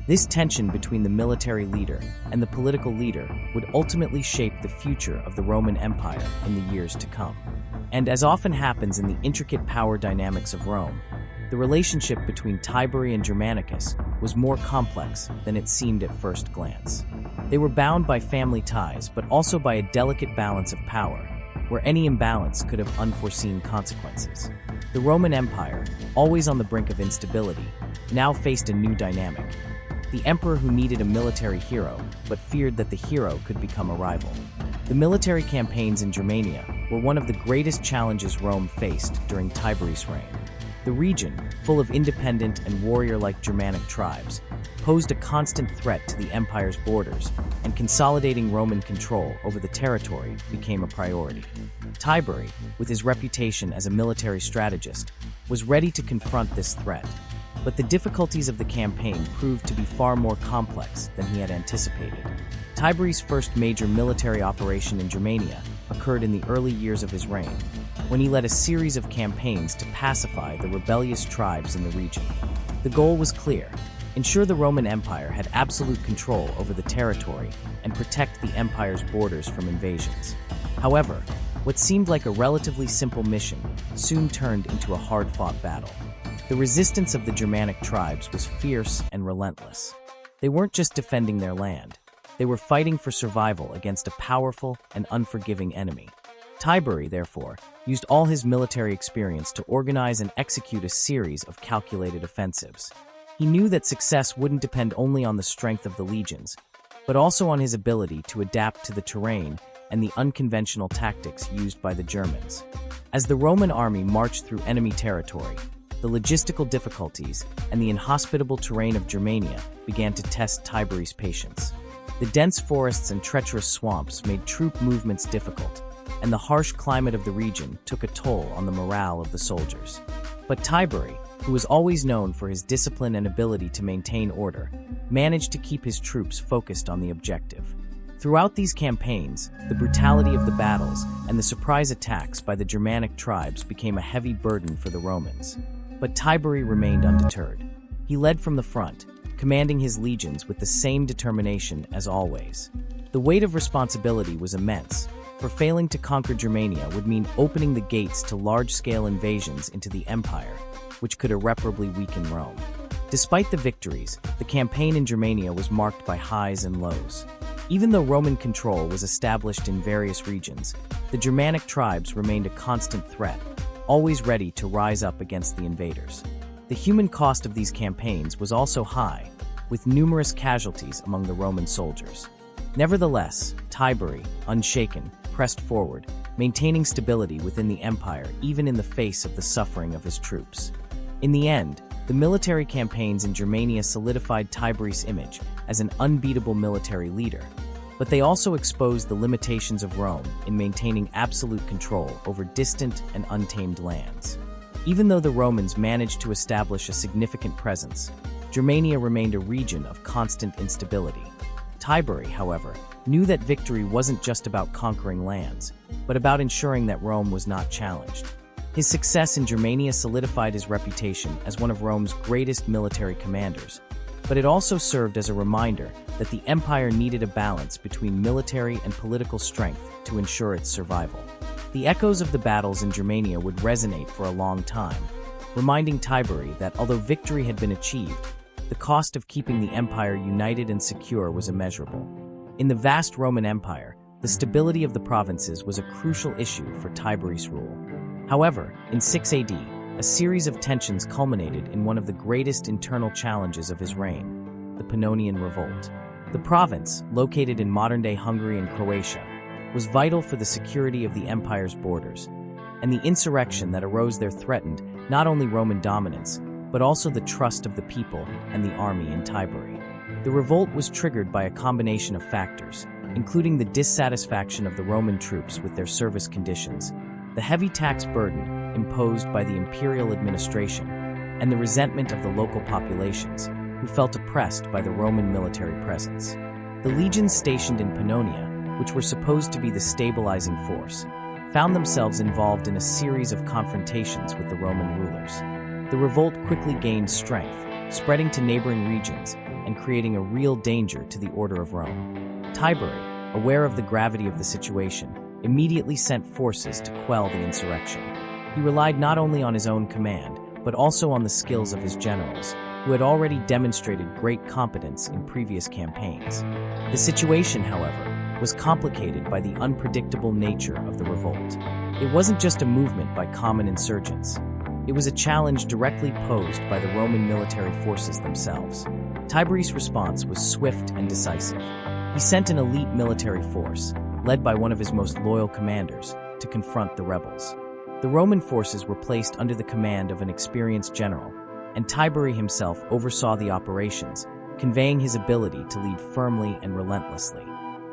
[SPEAKER 1] This tension between the military leader and the political leader would ultimately shape the future of the Roman Empire in the years to come. And as often happens in the intricate power dynamics of Rome, the relationship between Tiberius and Germanicus was more complex than it seemed at first glance. They were bound by family ties, but also by a delicate balance of power, where any imbalance could have unforeseen consequences. The Roman Empire, always on the brink of instability, now faced a new dynamic. The emperor who needed a military hero, but feared that the hero could become a rival. The military campaigns in Germania were one of the greatest challenges Rome faced during Tiberius' reign. The region, full of independent and warrior-like Germanic tribes, posed a constant threat to the empire's borders, and consolidating Roman control over the territory became a priority. Tiberius, with his reputation as a military strategist, was ready to confront this threat, but the difficulties of the campaign proved to be far more complex than he had anticipated. Tiberius' first major military operation in Germania occurred in the early years of his reign, when he led a series of campaigns to pacify the rebellious tribes in the region. The goal was clear: ensure the Roman Empire had absolute control over the territory and protect the empire's borders from invasions. However, what seemed like a relatively simple mission soon turned into a hard-fought battle. The resistance of the Germanic tribes was fierce and relentless. They weren't just defending their land, they were fighting for survival against a powerful and unforgiving enemy. Tiberius, therefore, used all his military experience to organize and execute a series of calculated offensives. He knew that success wouldn't depend only on the strength of the legions, but also on his ability to adapt to the terrain and the unconventional tactics used by the Germans. As the Roman army marched through enemy territory, the logistical difficulties and the inhospitable terrain of Germania began to test Tiberius' patience. The dense forests and treacherous swamps made troop movements difficult, and the harsh climate of the region took a toll on the morale of the soldiers. But Tiberius, who was always known for his discipline and ability to maintain order, managed to keep his troops focused on the objective. Throughout these campaigns, the brutality of the battles and the surprise attacks by the Germanic tribes became a heavy burden for the Romans. But Tiberius remained undeterred. He led from the front, commanding his legions with the same determination as always. The weight of responsibility was immense, for failing to conquer Germania would mean opening the gates to large-scale invasions into the empire, which could irreparably weaken Rome. Despite the victories, the campaign in Germania was marked by highs and lows. Even though Roman control was established in various regions, the Germanic tribes remained a constant threat, always ready to rise up against the invaders. The human cost of these campaigns was also high, with numerous casualties among the Roman soldiers. Nevertheless, Tiberius, unshaken, pressed forward, maintaining stability within the empire even in the face of the suffering of his troops. In the end, the military campaigns in Germania solidified Tiberius' image as an unbeatable military leader, but they also exposed the limitations of Rome in maintaining absolute control over distant and untamed lands. Even though the Romans managed to establish a significant presence, Germania remained a region of constant instability. Tiberius, however, knew that victory wasn't just about conquering lands, but about ensuring that Rome was not challenged. His success in Germania solidified his reputation as one of Rome's greatest military commanders, but it also served as a reminder that the empire needed a balance between military and political strength to ensure its survival. The echoes of the battles in Germania would resonate for a long time, reminding Tiberius that although victory had been achieved, the cost of keeping the empire united and secure was immeasurable. In the vast Roman Empire, the stability of the provinces was a crucial issue for Tiberius' rule. However, in 6 AD, a series of tensions culminated in one of the greatest internal challenges of his reign, the Pannonian Revolt. The province, located in modern-day Hungary and Croatia, was vital for the security of the empire's borders, and the insurrection that arose there threatened not only Roman dominance, but also the trust of the people and the army in Tiberi. The revolt was triggered by a combination of factors, including the dissatisfaction of the Roman troops with their service conditions, the heavy tax burden imposed by the imperial administration, and the resentment of the local populations, who felt oppressed by the Roman military presence. The legions stationed in Pannonia, which were supposed to be the stabilizing force, found themselves involved in a series of confrontations with the Roman rulers. The revolt quickly gained strength, spreading to neighboring regions and creating a real danger to the order of Rome. Tiberi, aware of the gravity of the situation, immediately sent forces to quell the insurrection. He relied not only on his own command, but also on the skills of his generals, who had already demonstrated great competence in previous campaigns. The situation, however, was complicated by the unpredictable nature of the revolt. It wasn't just a movement by common insurgents. It was a challenge directly posed by the Roman military forces themselves. Tiberius' response was swift and decisive. He sent an elite military force, led by one of his most loyal commanders, to confront the rebels. The Roman forces were placed under the command of an experienced general, and Tiberi himself oversaw the operations, conveying his ability to lead firmly and relentlessly.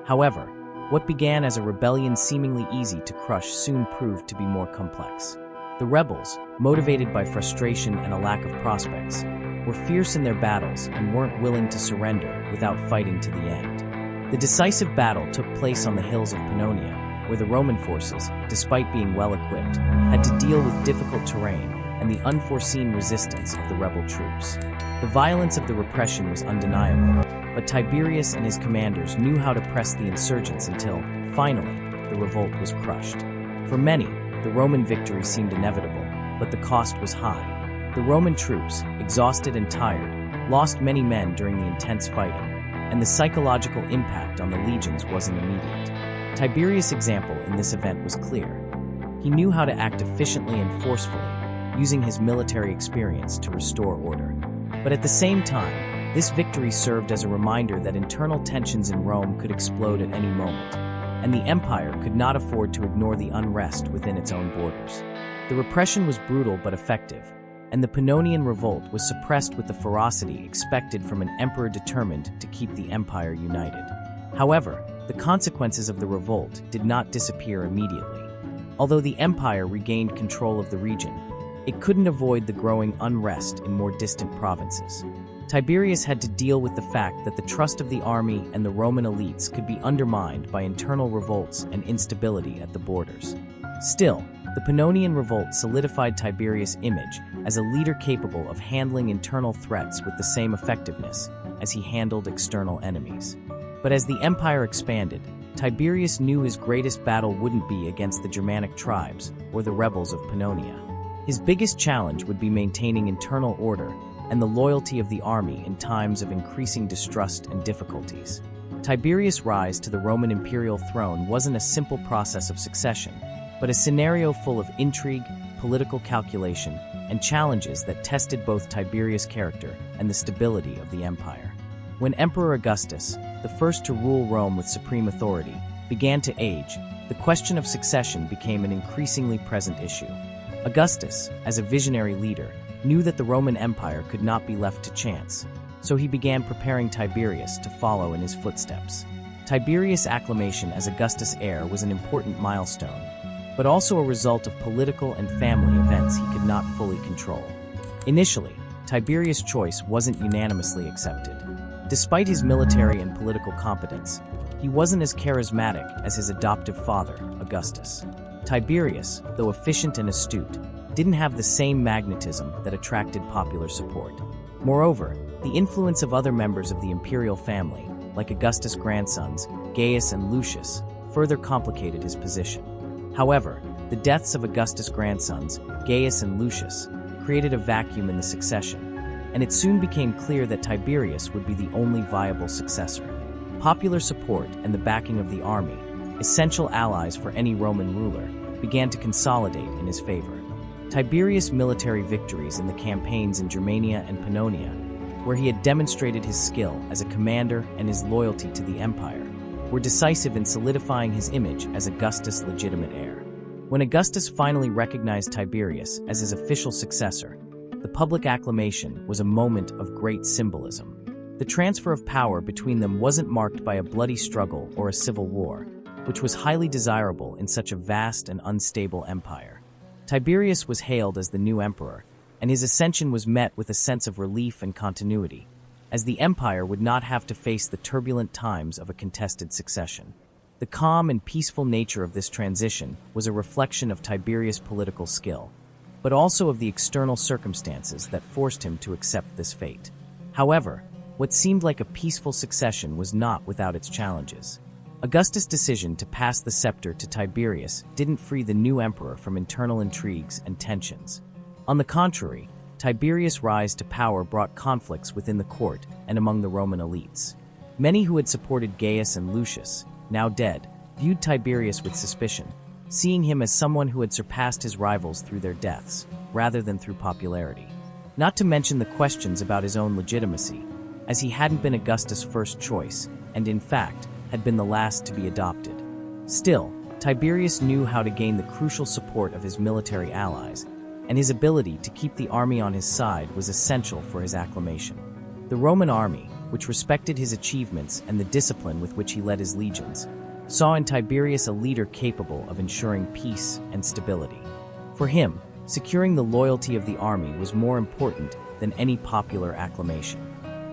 [SPEAKER 1] However, what began as a rebellion seemingly easy to crush soon proved to be more complex. The rebels, motivated by frustration and a lack of prospects, were fierce in their battles and weren't willing to surrender without fighting to the end. The decisive battle took place on the hills of Pannonia, where the Roman forces, despite being well-equipped, had to deal with difficult terrain and the unforeseen resistance of the rebel troops. The violence of the repression was undeniable, but Tiberius and his commanders knew how to press the insurgents until, finally, the revolt was crushed. For many, the Roman victory seemed inevitable, but the cost was high. The Roman troops, exhausted and tired, lost many men during the intense fighting, and the psychological impact on the legions wasn't immediate. Tiberius' example in this event was clear. He knew how to act efficiently and forcefully, using his military experience to restore order. But at the same time, this victory served as a reminder that internal tensions in Rome could explode at any moment, and the empire could not afford to ignore the unrest within its own borders. The repression was brutal but effective, and the Pannonian Revolt was suppressed with the ferocity expected from an emperor determined to keep the empire united. However, the consequences of the revolt did not disappear immediately. Although the empire regained control of the region, it couldn't avoid the growing unrest in more distant provinces. Tiberius had to deal with the fact that the trust of the army and the Roman elites could be undermined by internal revolts and instability at the borders. Still, the Pannonian Revolt solidified Tiberius' image as a leader capable of handling internal threats with the same effectiveness as he handled external enemies. But as the empire expanded, Tiberius knew his greatest battle wouldn't be against the Germanic tribes or the rebels of Pannonia. His biggest challenge would be maintaining internal order and the loyalty of the army in times of increasing distrust and difficulties. Tiberius' rise to the Roman imperial throne wasn't a simple process of succession, but a scenario full of intrigue, political calculation, and challenges that tested both Tiberius' character and the stability of the empire. When Emperor Augustus, the first to rule Rome with supreme authority, began to age, the question of succession became an increasingly present issue. Augustus, as a visionary leader, knew that the Roman Empire could not be left to chance, so he began preparing Tiberius to follow in his footsteps. Tiberius' acclamation as Augustus' heir was an important milestone, but also a result of political and family events he could not fully control. Initially, Tiberius' choice wasn't unanimously accepted. Despite his military and political competence, he wasn't as charismatic as his adoptive father, Augustus. Tiberius, though efficient and astute, didn't have the same magnetism that attracted popular support. Moreover, the influence of other members of the imperial family, like Augustus' grandsons, Gaius and Lucius, further complicated his position. However, the deaths of Augustus' grandsons, Gaius and Lucius, created a vacuum in the succession, and it soon became clear that Tiberius would be the only viable successor. Popular support and the backing of the army, essential allies for any Roman ruler, began to consolidate in his favor. Tiberius' military victories in the campaigns in Germania and Pannonia, where he had demonstrated his skill as a commander and his loyalty to the empire, were decisive in solidifying his image as Augustus' legitimate heir. When Augustus finally recognized Tiberius as his official successor, the public acclamation was a moment of great symbolism. The transfer of power between them wasn't marked by a bloody struggle or a civil war, which was highly desirable in such a vast and unstable empire. Tiberius was hailed as the new emperor, and his ascension was met with a sense of relief and continuity, as the empire would not have to face the turbulent times of a contested succession. The calm and peaceful nature of this transition was a reflection of Tiberius' political skill, but also of the external circumstances that forced him to accept this fate. However, what seemed like a peaceful succession was not without its challenges. Augustus' decision to pass the scepter to Tiberius didn't free the new emperor from internal intrigues and tensions. On the contrary, Tiberius' rise to power brought conflicts within the court and among the Roman elites. Many who had supported Gaius and Lucius, now dead, viewed Tiberius with suspicion, seeing him as someone who had surpassed his rivals through their deaths, rather than through popularity. Not to mention the questions about his own legitimacy, as he hadn't been Augustus' first choice, and in fact, had been the last to be adopted. Still, Tiberius knew how to gain the crucial support of his military allies, and his ability to keep the army on his side was essential for his acclamation. The Roman army, which respected his achievements and the discipline with which he led his legions, saw in Tiberius a leader capable of ensuring peace and stability. For him, securing the loyalty of the army was more important than any popular acclamation.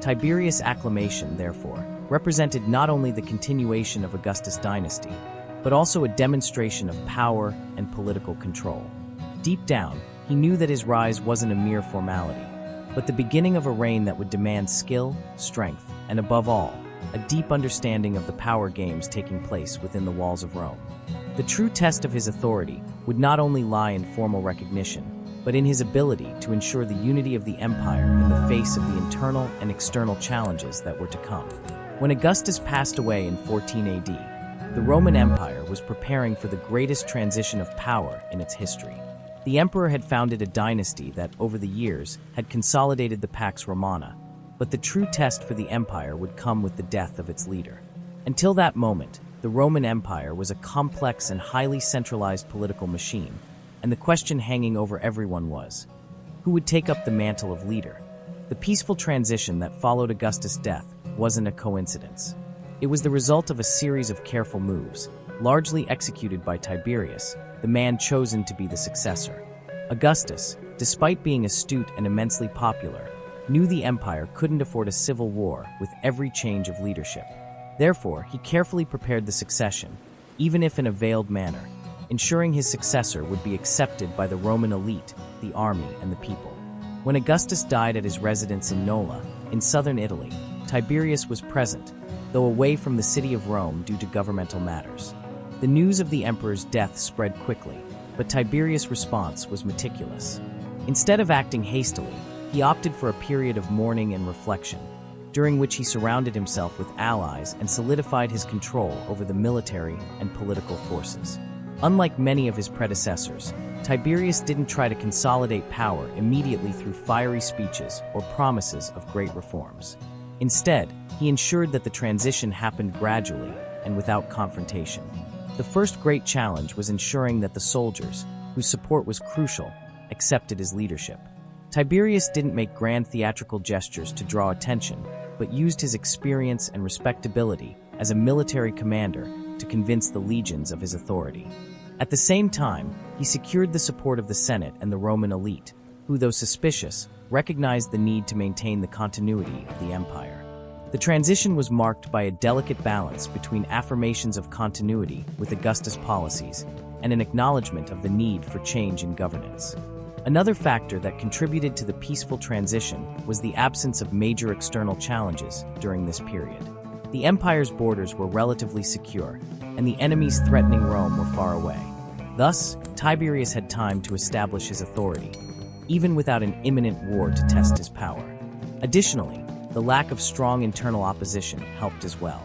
[SPEAKER 1] Tiberius' acclamation, therefore, represented not only the continuation of Augustus' dynasty, but also a demonstration of power and political control. Deep down, he knew that his rise wasn't a mere formality, but the beginning of a reign that would demand skill, strength, and above all, a deep understanding of the power games taking place within the walls of Rome. The true test of his authority would not only lie in formal recognition, but in his ability to ensure the unity of the empire in the face of the internal and external challenges that were to come. When Augustus passed away in 14 AD, the Roman Empire was preparing for the greatest transition of power in its history. The emperor had founded a dynasty that, over the years, had consolidated the Pax Romana, but the true test for the empire would come with the death of its leader. Until that moment, the Roman Empire was a complex and highly centralized political machine, and the question hanging over everyone was, who would take up the mantle of leader? The peaceful transition that followed Augustus' death wasn't a coincidence. It was the result of a series of careful moves, largely executed by Tiberius, the man chosen to be the successor. Augustus, despite being astute and immensely popular, knew the empire couldn't afford a civil war with every change of leadership. Therefore, he carefully prepared the succession, even if in a veiled manner, ensuring his successor would be accepted by the Roman elite, the army, and the people. When Augustus died at his residence in Nola, in southern Italy, Tiberius was present, though away from the city of Rome due to governmental matters. The news of the emperor's death spread quickly, but Tiberius' response was meticulous. Instead of acting hastily, he opted for a period of mourning and reflection, during which he surrounded himself with allies and solidified his control over the military and political forces. Unlike many of his predecessors, Tiberius didn't try to consolidate power immediately through fiery speeches or promises of great reforms. Instead, he ensured that the transition happened gradually and without confrontation. The first great challenge was ensuring that the soldiers, whose support was crucial, accepted his leadership. Tiberius didn't make grand theatrical gestures to draw attention, but used his experience and respectability as a military commander to convince the legions of his authority. At the same time, he secured the support of the Senate and the Roman elite, who, though suspicious, recognized the need to maintain the continuity of the empire. The transition was marked by a delicate balance between affirmations of continuity with Augustus' policies and an acknowledgement of the need for change in governance. Another factor that contributed to the peaceful transition was the absence of major external challenges during this period. The empire's borders were relatively secure, and the enemies threatening Rome were far away. Thus, Tiberius had time to establish his authority, even without an imminent war to test his power. Additionally, the lack of strong internal opposition helped as well.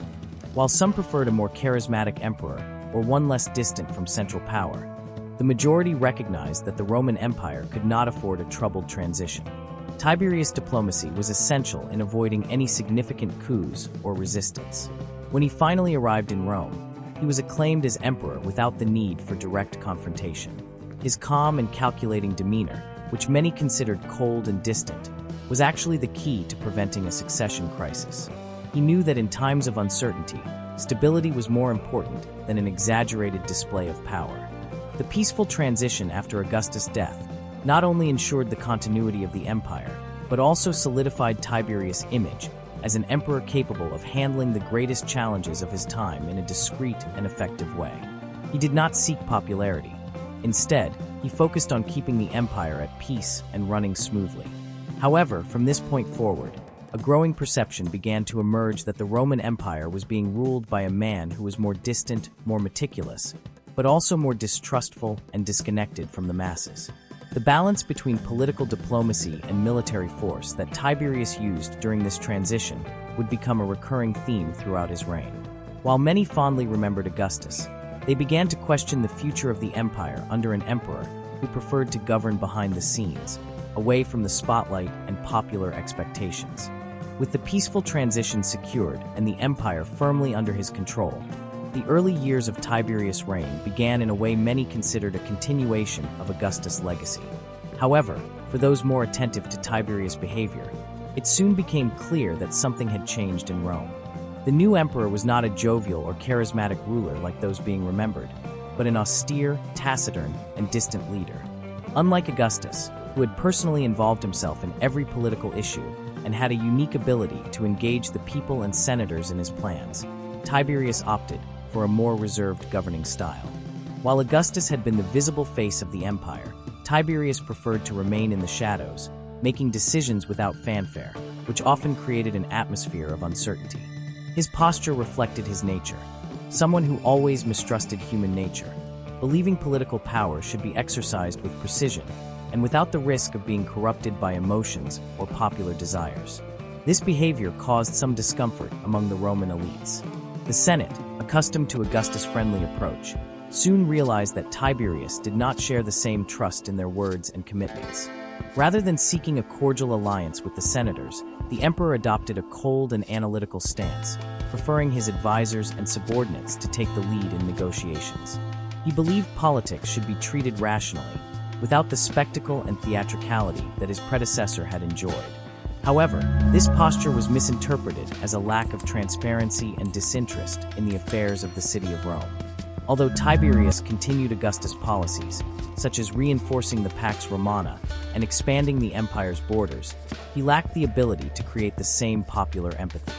[SPEAKER 1] While some preferred a more charismatic emperor or one less distant from central power, the majority recognized that the Roman Empire could not afford a troubled transition. Tiberius' diplomacy was essential in avoiding any significant coups or resistance. When he finally arrived in Rome, he was acclaimed as emperor without the need for direct confrontation. His calm and calculating demeanor, which many considered cold and distant, was actually the key to preventing a succession crisis. He knew that in times of uncertainty, stability was more important than an exaggerated display of power. The peaceful transition after Augustus' death not only ensured the continuity of the empire, but also solidified Tiberius' image as an emperor capable of handling the greatest challenges of his time in a discreet and effective way. He did not seek popularity. Instead, he focused on keeping the empire at peace and running smoothly. However, from this point forward, a growing perception began to emerge that the Roman Empire was being ruled by a man who was more distant, more meticulous, but also more distrustful and disconnected from the masses. The balance between political diplomacy and military force that Tiberius used during this transition would become a recurring theme throughout his reign. While many fondly remembered Augustus, they began to question the future of the empire under an emperor who preferred to govern behind the scenes, away from the spotlight and popular expectations. With the peaceful transition secured and the empire firmly under his control, the early years of Tiberius' reign began in a way many considered a continuation of Augustus' legacy. However, for those more attentive to Tiberius' behavior, it soon became clear that something had changed in Rome. The new emperor was not a jovial or charismatic ruler like those being remembered, but an austere, taciturn, and distant leader. Unlike Augustus, who had personally involved himself in every political issue and had a unique ability to engage the people and senators in his plans, Tiberius opted for a more reserved governing style. While Augustus had been the visible face of the empire, Tiberius preferred to remain in the shadows, making decisions without fanfare, which often created an atmosphere of uncertainty. His posture reflected his nature, someone who always mistrusted human nature, believing political power should be exercised with precision and without the risk of being corrupted by emotions or popular desires. This behavior caused some discomfort among the Roman elites. The Senate, accustomed to Augustus' friendly approach, soon realized that Tiberius did not share the same trust in their words and commitments. Rather than seeking a cordial alliance with the senators, the emperor adopted a cold and analytical stance, preferring his advisors and subordinates to take the lead in negotiations. He believed politics should be treated rationally, without the spectacle and theatricality that his predecessor had enjoyed. However, this posture was misinterpreted as a lack of transparency and disinterest in the affairs of the city of Rome. Although Tiberius continued Augustus' policies, such as reinforcing the Pax Romana and expanding the empire's borders, he lacked the ability to create the same popular empathy.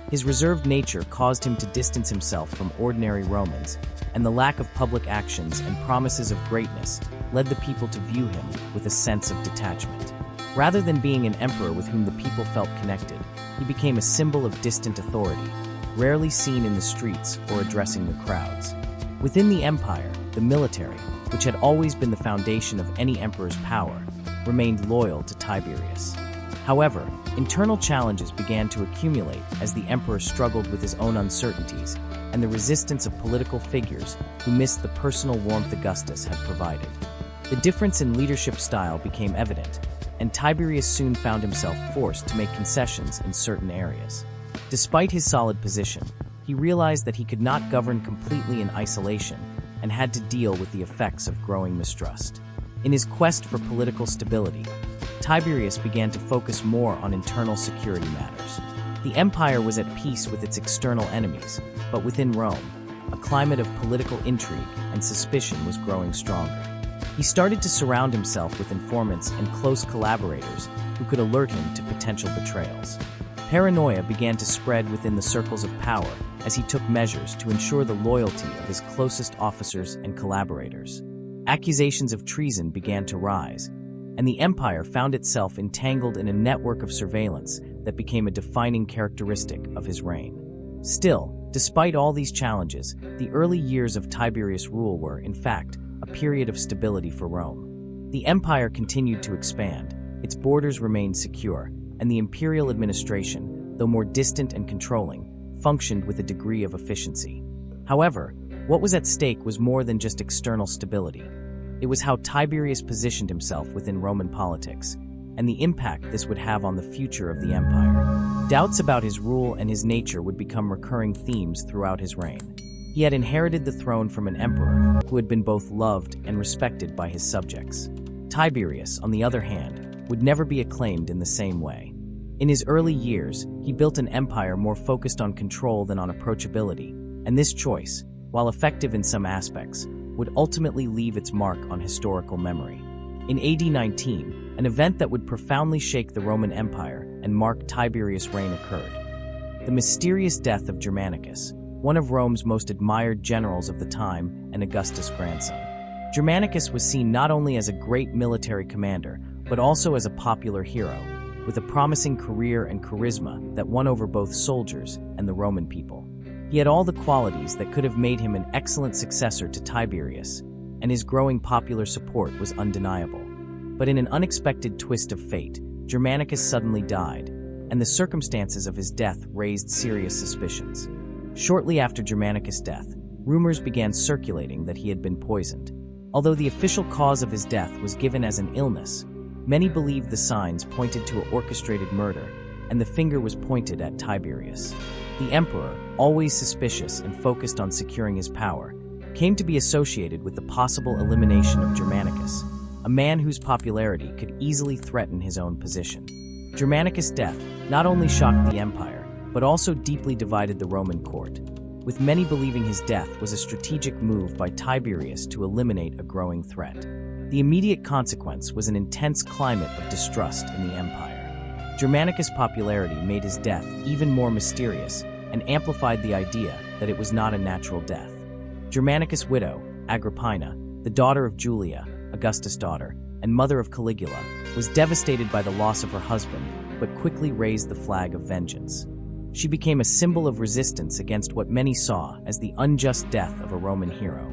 [SPEAKER 1] His reserved nature caused him to distance himself from ordinary Romans, and the lack of public actions and promises of greatness led the people to view him with a sense of detachment. Rather than being an emperor with whom the people felt connected, he became a symbol of distant authority, rarely seen in the streets or addressing the crowds. Within the empire, the military, which had always been the foundation of any emperor's power, remained loyal to Tiberius. However, internal challenges began to accumulate as the emperor struggled with his own uncertainties and the resistance of political figures who missed the personal warmth Augustus had provided. The difference in leadership style became evident, and Tiberius soon found himself forced to make concessions in certain areas. Despite his solid position, he realized that he could not govern completely in isolation and had to deal with the effects of growing mistrust. In his quest for political stability, Tiberius began to focus more on internal security matters. The empire was at peace with its external enemies, but within Rome, a climate of political intrigue and suspicion was growing stronger. He started to surround himself with informants and close collaborators who could alert him to potential betrayals. Paranoia began to spread within the circles of power as he took measures to ensure the loyalty of his closest officers and collaborators. Accusations of treason began to rise, and the empire found itself entangled in a network of surveillance that became a defining characteristic of his reign. Still, despite all these challenges, the early years of Tiberius' rule were, in fact, a period of stability for Rome. The empire continued to expand, its borders remained secure, and the imperial administration, though more distant and controlling, functioned with a degree of efficiency. However, what was at stake was more than just external stability. It was how Tiberius positioned himself within Roman politics, and the impact this would have on the future of the empire. Doubts about his rule and his nature would become recurring themes throughout his reign. He had inherited the throne from an emperor who had been both loved and respected by his subjects. Tiberius, on the other hand, would never be acclaimed in the same way. In his early years, he built an empire more focused on control than on approachability, and this choice, while effective in some aspects, would ultimately leave its mark on historical memory. In AD 19, an event that would profoundly shake the Roman Empire and mark Tiberius' reign occurred. The mysterious death of Germanicus, one of Rome's most admired generals of the time and Augustus' grandson. Germanicus was seen not only as a great military commander, but also as a popular hero, with a promising career and charisma that won over both soldiers and the Roman people. He had all the qualities that could have made him an excellent successor to Tiberius, and his growing popular support was undeniable. But in an unexpected twist of fate, Germanicus suddenly died, and the circumstances of his death raised serious suspicions. Shortly after Germanicus' death, rumors began circulating that he had been poisoned. Although the official cause of his death was given as an illness, many believed the signs pointed to an orchestrated murder, and the finger was pointed at Tiberius. The emperor, always suspicious and focused on securing his power, came to be associated with the possible elimination of Germanicus, a man whose popularity could easily threaten his own position. Germanicus' death not only shocked the empire, but also deeply divided the Roman court, with many believing his death was a strategic move by Tiberius to eliminate a growing threat. The immediate consequence was an intense climate of distrust in the empire. Germanicus' popularity made his death even more mysterious and amplified the idea that it was not a natural death. Germanicus' widow, Agrippina, the daughter of Julia, Augustus' daughter, and mother of Caligula, was devastated by the loss of her husband, but quickly raised the flag of vengeance. She became a symbol of resistance against what many saw as the unjust death of a Roman hero.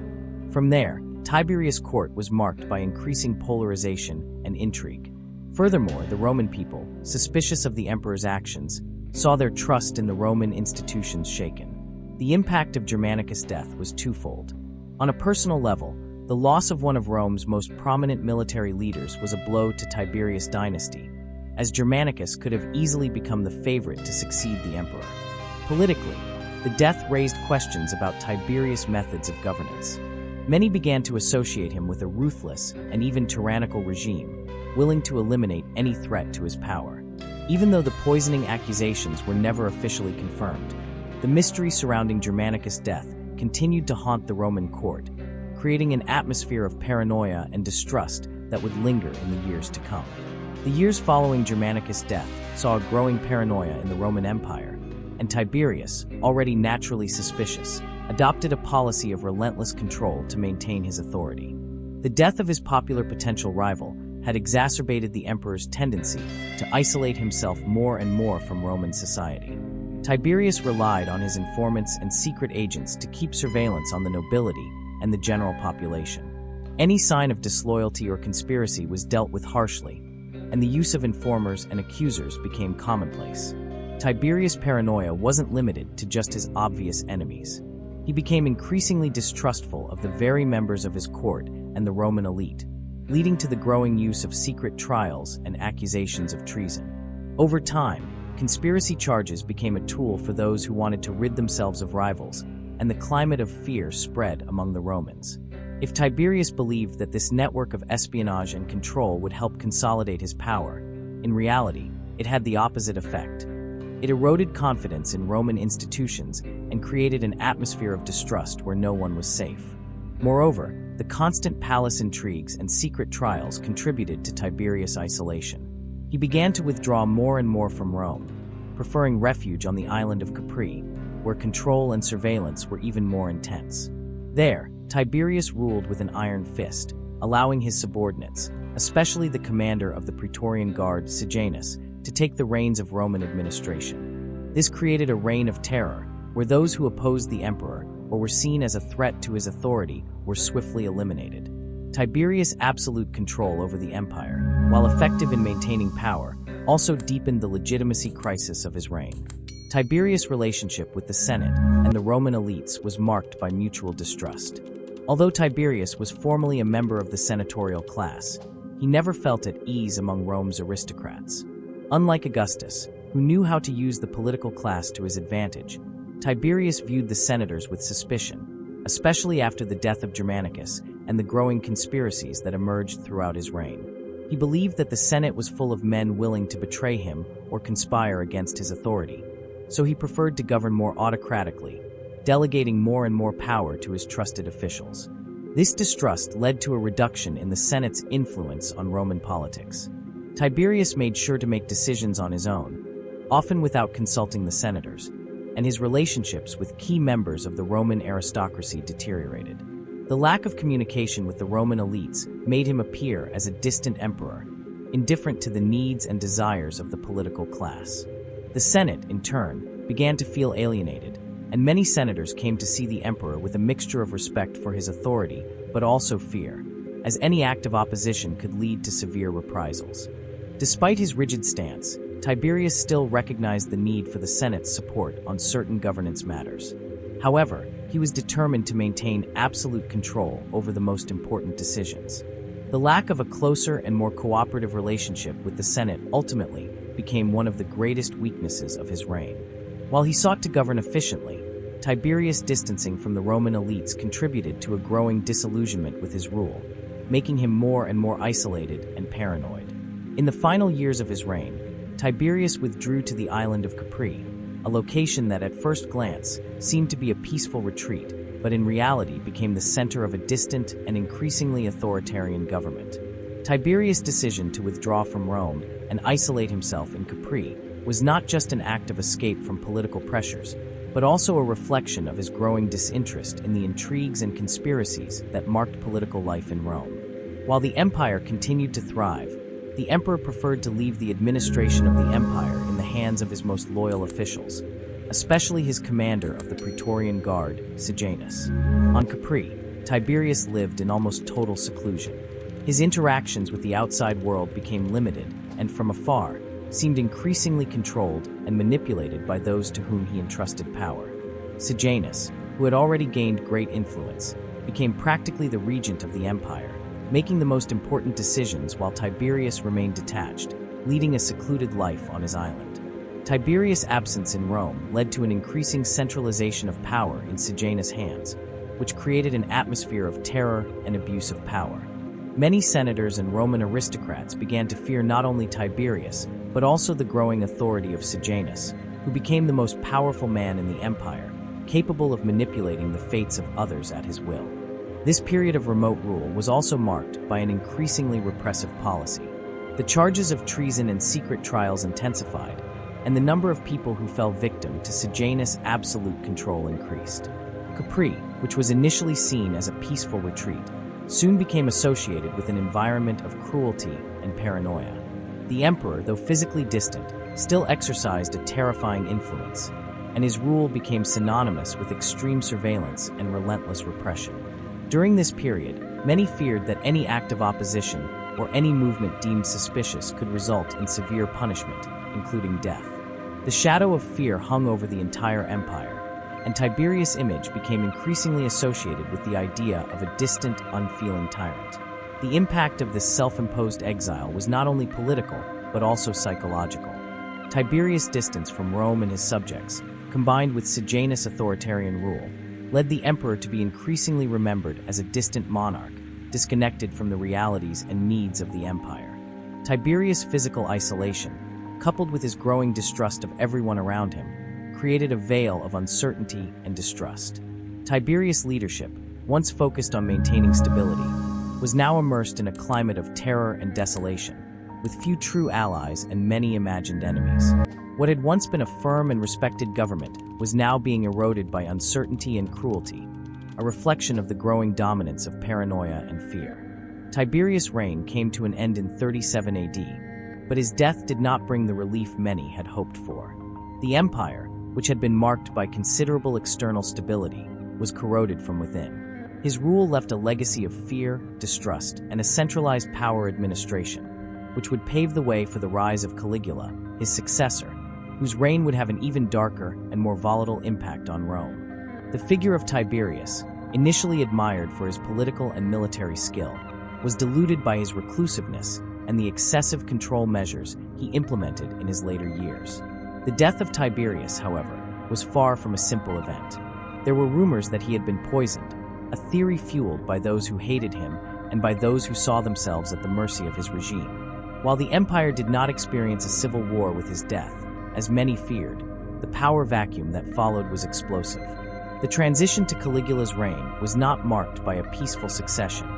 [SPEAKER 1] From there, Tiberius' court was marked by increasing polarization and intrigue. Furthermore, the Roman people, suspicious of the emperor's actions, saw their trust in the Roman institutions shaken. The impact of Germanicus' death was twofold. On a personal level, the loss of one of Rome's most prominent military leaders was a blow to Tiberius' dynasty, as Germanicus could have easily become the favorite to succeed the emperor. Politically, the death raised questions about Tiberius' methods of governance. Many began to associate him with a ruthless and even tyrannical regime, willing to eliminate any threat to his power. Even though the poisoning accusations were never officially confirmed, the mystery surrounding Germanicus' death continued to haunt the Roman court, creating an atmosphere of paranoia and distrust that would linger in the years to come. The years following Germanicus' death saw a growing paranoia in the Roman Empire, and Tiberius, already naturally suspicious, adopted a policy of relentless control to maintain his authority. The death of his popular potential rival had exacerbated the emperor's tendency to isolate himself more and more from Roman society. Tiberius relied on his informants and secret agents to keep surveillance on the nobility and the general population. Any sign of disloyalty or conspiracy was dealt with harshly, and the use of informers and accusers became commonplace. Tiberius' paranoia wasn't limited to just his obvious enemies. He became increasingly distrustful of the very members of his court and the Roman elite, leading to the growing use of secret trials and accusations of treason. Over time, conspiracy charges became a tool for those who wanted to rid themselves of rivals, and the climate of fear spread among the Romans. If Tiberius believed that this network of espionage and control would help consolidate his power, in reality, it had the opposite effect. It eroded confidence in Roman institutions and created an atmosphere of distrust where no one was safe. Moreover, the constant palace intrigues and secret trials contributed to Tiberius' isolation. He began to withdraw more and more from Rome, preferring refuge on the island of Capri, where control and surveillance were even more intense. There, Tiberius ruled with an iron fist, allowing his subordinates, especially the commander of the Praetorian Guard, Sejanus, to take the reins of Roman administration. This created a reign of terror, where those who opposed the emperor or were seen as a threat to his authority were swiftly eliminated. Tiberius' absolute control over the empire, while effective in maintaining power, also deepened the legitimacy crisis of his reign. Tiberius' relationship with the Senate and the Roman elites was marked by mutual distrust. Although Tiberius was formally a member of the senatorial class, he never felt at ease among Rome's aristocrats. Unlike Augustus, who knew how to use the political class to his advantage, Tiberius viewed the senators with suspicion, especially after the death of Germanicus and the growing conspiracies that emerged throughout his reign. He believed that the Senate was full of men willing to betray him or conspire against his authority, so he preferred to govern more autocratically, delegating more and more power to his trusted officials. This distrust led to a reduction in the Senate's influence on Roman politics. Tiberius made sure to make decisions on his own, often without consulting the senators, and his relationships with key members of the Roman aristocracy deteriorated. The lack of communication with the Roman elites made him appear as a distant emperor, indifferent to the needs and desires of the political class. The Senate, in turn, began to feel alienated, and many senators came to see the emperor with a mixture of respect for his authority, but also fear, as any act of opposition could lead to severe reprisals. Despite his rigid stance, Tiberius still recognized the need for the Senate's support on certain governance matters. However, he was determined to maintain absolute control over the most important decisions. The lack of a closer and more cooperative relationship with the Senate ultimately became one of the greatest weaknesses of his reign. While he sought to govern efficiently, Tiberius' distancing from the Roman elites contributed to a growing disillusionment with his rule, making him more and more isolated and paranoid. In the final years of his reign, Tiberius withdrew to the island of Capri, a location that at first glance seemed to be a peaceful retreat, but in reality became the center of a distant and increasingly authoritarian government. Tiberius' decision to withdraw from Rome and isolate himself in Capri was not just an act of escape from political pressures, but also a reflection of his growing disinterest in the intrigues and conspiracies that marked political life in Rome. While the empire continued to thrive, the emperor preferred to leave the administration of the empire in the hands of his most loyal officials, especially his commander of the Praetorian Guard, Sejanus. On Capri, Tiberius lived in almost total seclusion. His interactions with the outside world became limited and, from afar, seemed increasingly controlled and manipulated by those to whom he entrusted power. Sejanus, who had already gained great influence, became practically the regent of the empire, making the most important decisions while Tiberius remained detached, leading a secluded life on his island. Tiberius' absence in Rome led to an increasing centralization of power in Sejanus' hands, which created an atmosphere of terror and abuse of power. Many senators and Roman aristocrats began to fear not only Tiberius, but also the growing authority of Sejanus, who became the most powerful man in the empire, capable of manipulating the fates of others at his will. This period of remote rule was also marked by an increasingly repressive policy. The charges of treason and secret trials intensified, and the number of people who fell victim to Sejanus' absolute control increased. Capri, which was initially seen as a peaceful retreat, soon became associated with an environment of cruelty and paranoia. The emperor, though physically distant, still exercised a terrifying influence, and his rule became synonymous with extreme surveillance and relentless repression. During this period, many feared that any act of opposition or any movement deemed suspicious could result in severe punishment, including death. The shadow of fear hung over the entire empire, and Tiberius' image became increasingly associated with the idea of a distant, unfeeling tyrant. The impact of this self-imposed exile was not only political, but also psychological. Tiberius' distance from Rome and his subjects, combined with Sejanus' authoritarian rule, led the emperor to be increasingly remembered as a distant monarch, disconnected from the realities and needs of the empire. Tiberius' physical isolation, coupled with his growing distrust of everyone around him, created a veil of uncertainty and distrust. Tiberius' leadership, once focused on maintaining stability, was now immersed in a climate of terror and desolation, with few true allies and many imagined enemies. What had once been a firm and respected government was now being eroded by uncertainty and cruelty, a reflection of the growing dominance of paranoia and fear. Tiberius' reign came to an end in 37 AD, but his death did not bring the relief many had hoped for. The empire, which had been marked by considerable external stability, was corroded from within. His rule left a legacy of fear, distrust, and a centralized power administration, which would pave the way for the rise of Caligula, his successor, whose reign would have an even darker and more volatile impact on Rome. The figure of Tiberius, initially admired for his political and military skill, was diluted by his reclusiveness and the excessive control measures he implemented in his later years. The death of Tiberius, however, was far from a simple event. There were rumors that he had been poisoned, a theory fueled by those who hated him and by those who saw themselves at the mercy of his regime. While the empire did not experience a civil war with his death, as many feared, the power vacuum that followed was explosive. The transition to Caligula's reign was not marked by a peaceful succession,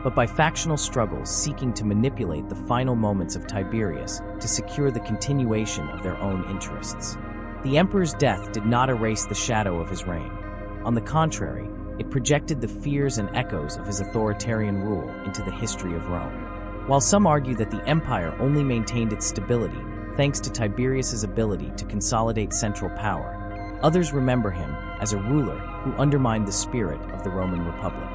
[SPEAKER 1] but by factional struggles seeking to manipulate the final moments of Tiberius to secure the continuation of their own interests. The emperor's death did not erase the shadow of his reign. On the contrary, it projected the fears and echoes of his authoritarian rule into the history of Rome. While some argue that the empire only maintained its stability thanks to Tiberius's ability to consolidate central power, others remember him as a ruler who undermined the spirit of the Roman Republic.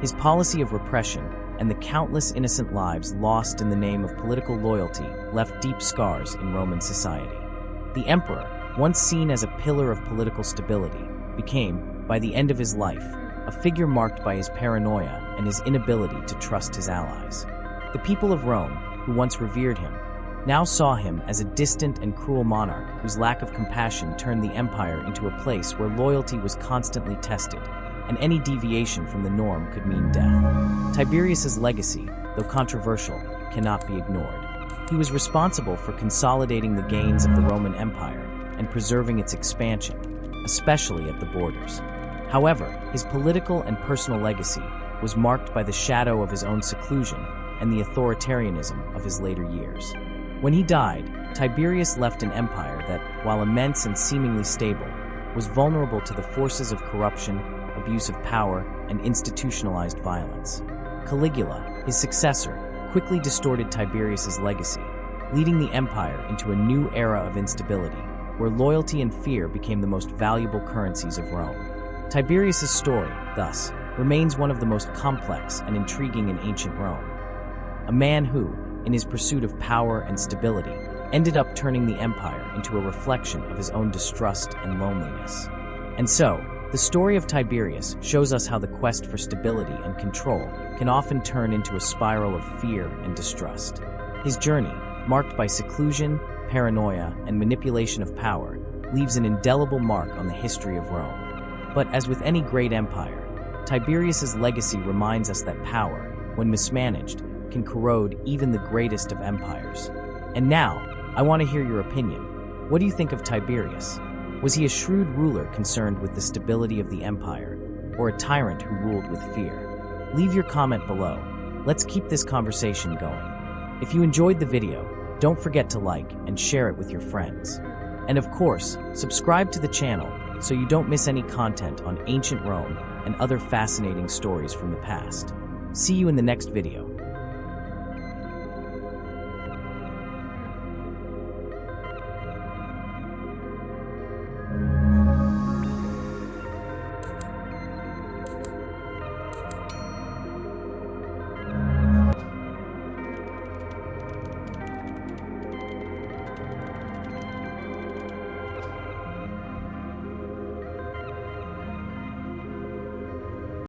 [SPEAKER 1] His policy of repression and the countless innocent lives lost in the name of political loyalty left deep scars in Roman society. The emperor, once seen as a pillar of political stability, became, by the end of his life, a figure marked by his paranoia and his inability to trust his allies. The people of Rome, who once revered him, now saw him as a distant and cruel monarch whose lack of compassion turned the empire into a place where loyalty was constantly tested, and any deviation from the norm could mean death. Tiberius's legacy, though controversial, cannot be ignored. He was responsible for consolidating the gains of the Roman Empire and preserving its expansion, especially at the borders. However, his political and personal legacy was marked by the shadow of his own seclusion and the authoritarianism of his later years. When he died, Tiberius left an empire that, while immense and seemingly stable, was vulnerable to the forces of corruption, abuse of power, and institutionalized violence. Caligula, his successor, quickly distorted Tiberius's legacy, leading the empire into a new era of instability, where loyalty and fear became the most valuable currencies of Rome. Tiberius's story, thus, remains one of the most complex and intriguing in ancient Rome. A man who, in his pursuit of power and stability, ended up turning the empire into a reflection of his own distrust and loneliness. And so, the story of Tiberius shows us how the quest for stability and control can often turn into a spiral of fear and distrust. His journey, marked by seclusion, paranoia, and manipulation of power, leaves an indelible mark on the history of Rome. But as with any great empire, Tiberius's legacy reminds us that power, when mismanaged, can corrode even the greatest of empires. And now, I want to hear your opinion. What do you think of Tiberius? Was he a shrewd ruler concerned with the stability of the empire, or a tyrant who ruled with fear? Leave your comment below. Let's keep this conversation going. If you enjoyed the video, don't forget to like and share it with your friends. And of course, subscribe to the channel so you don't miss any content on ancient Rome and other fascinating stories from the past. See you in the next video.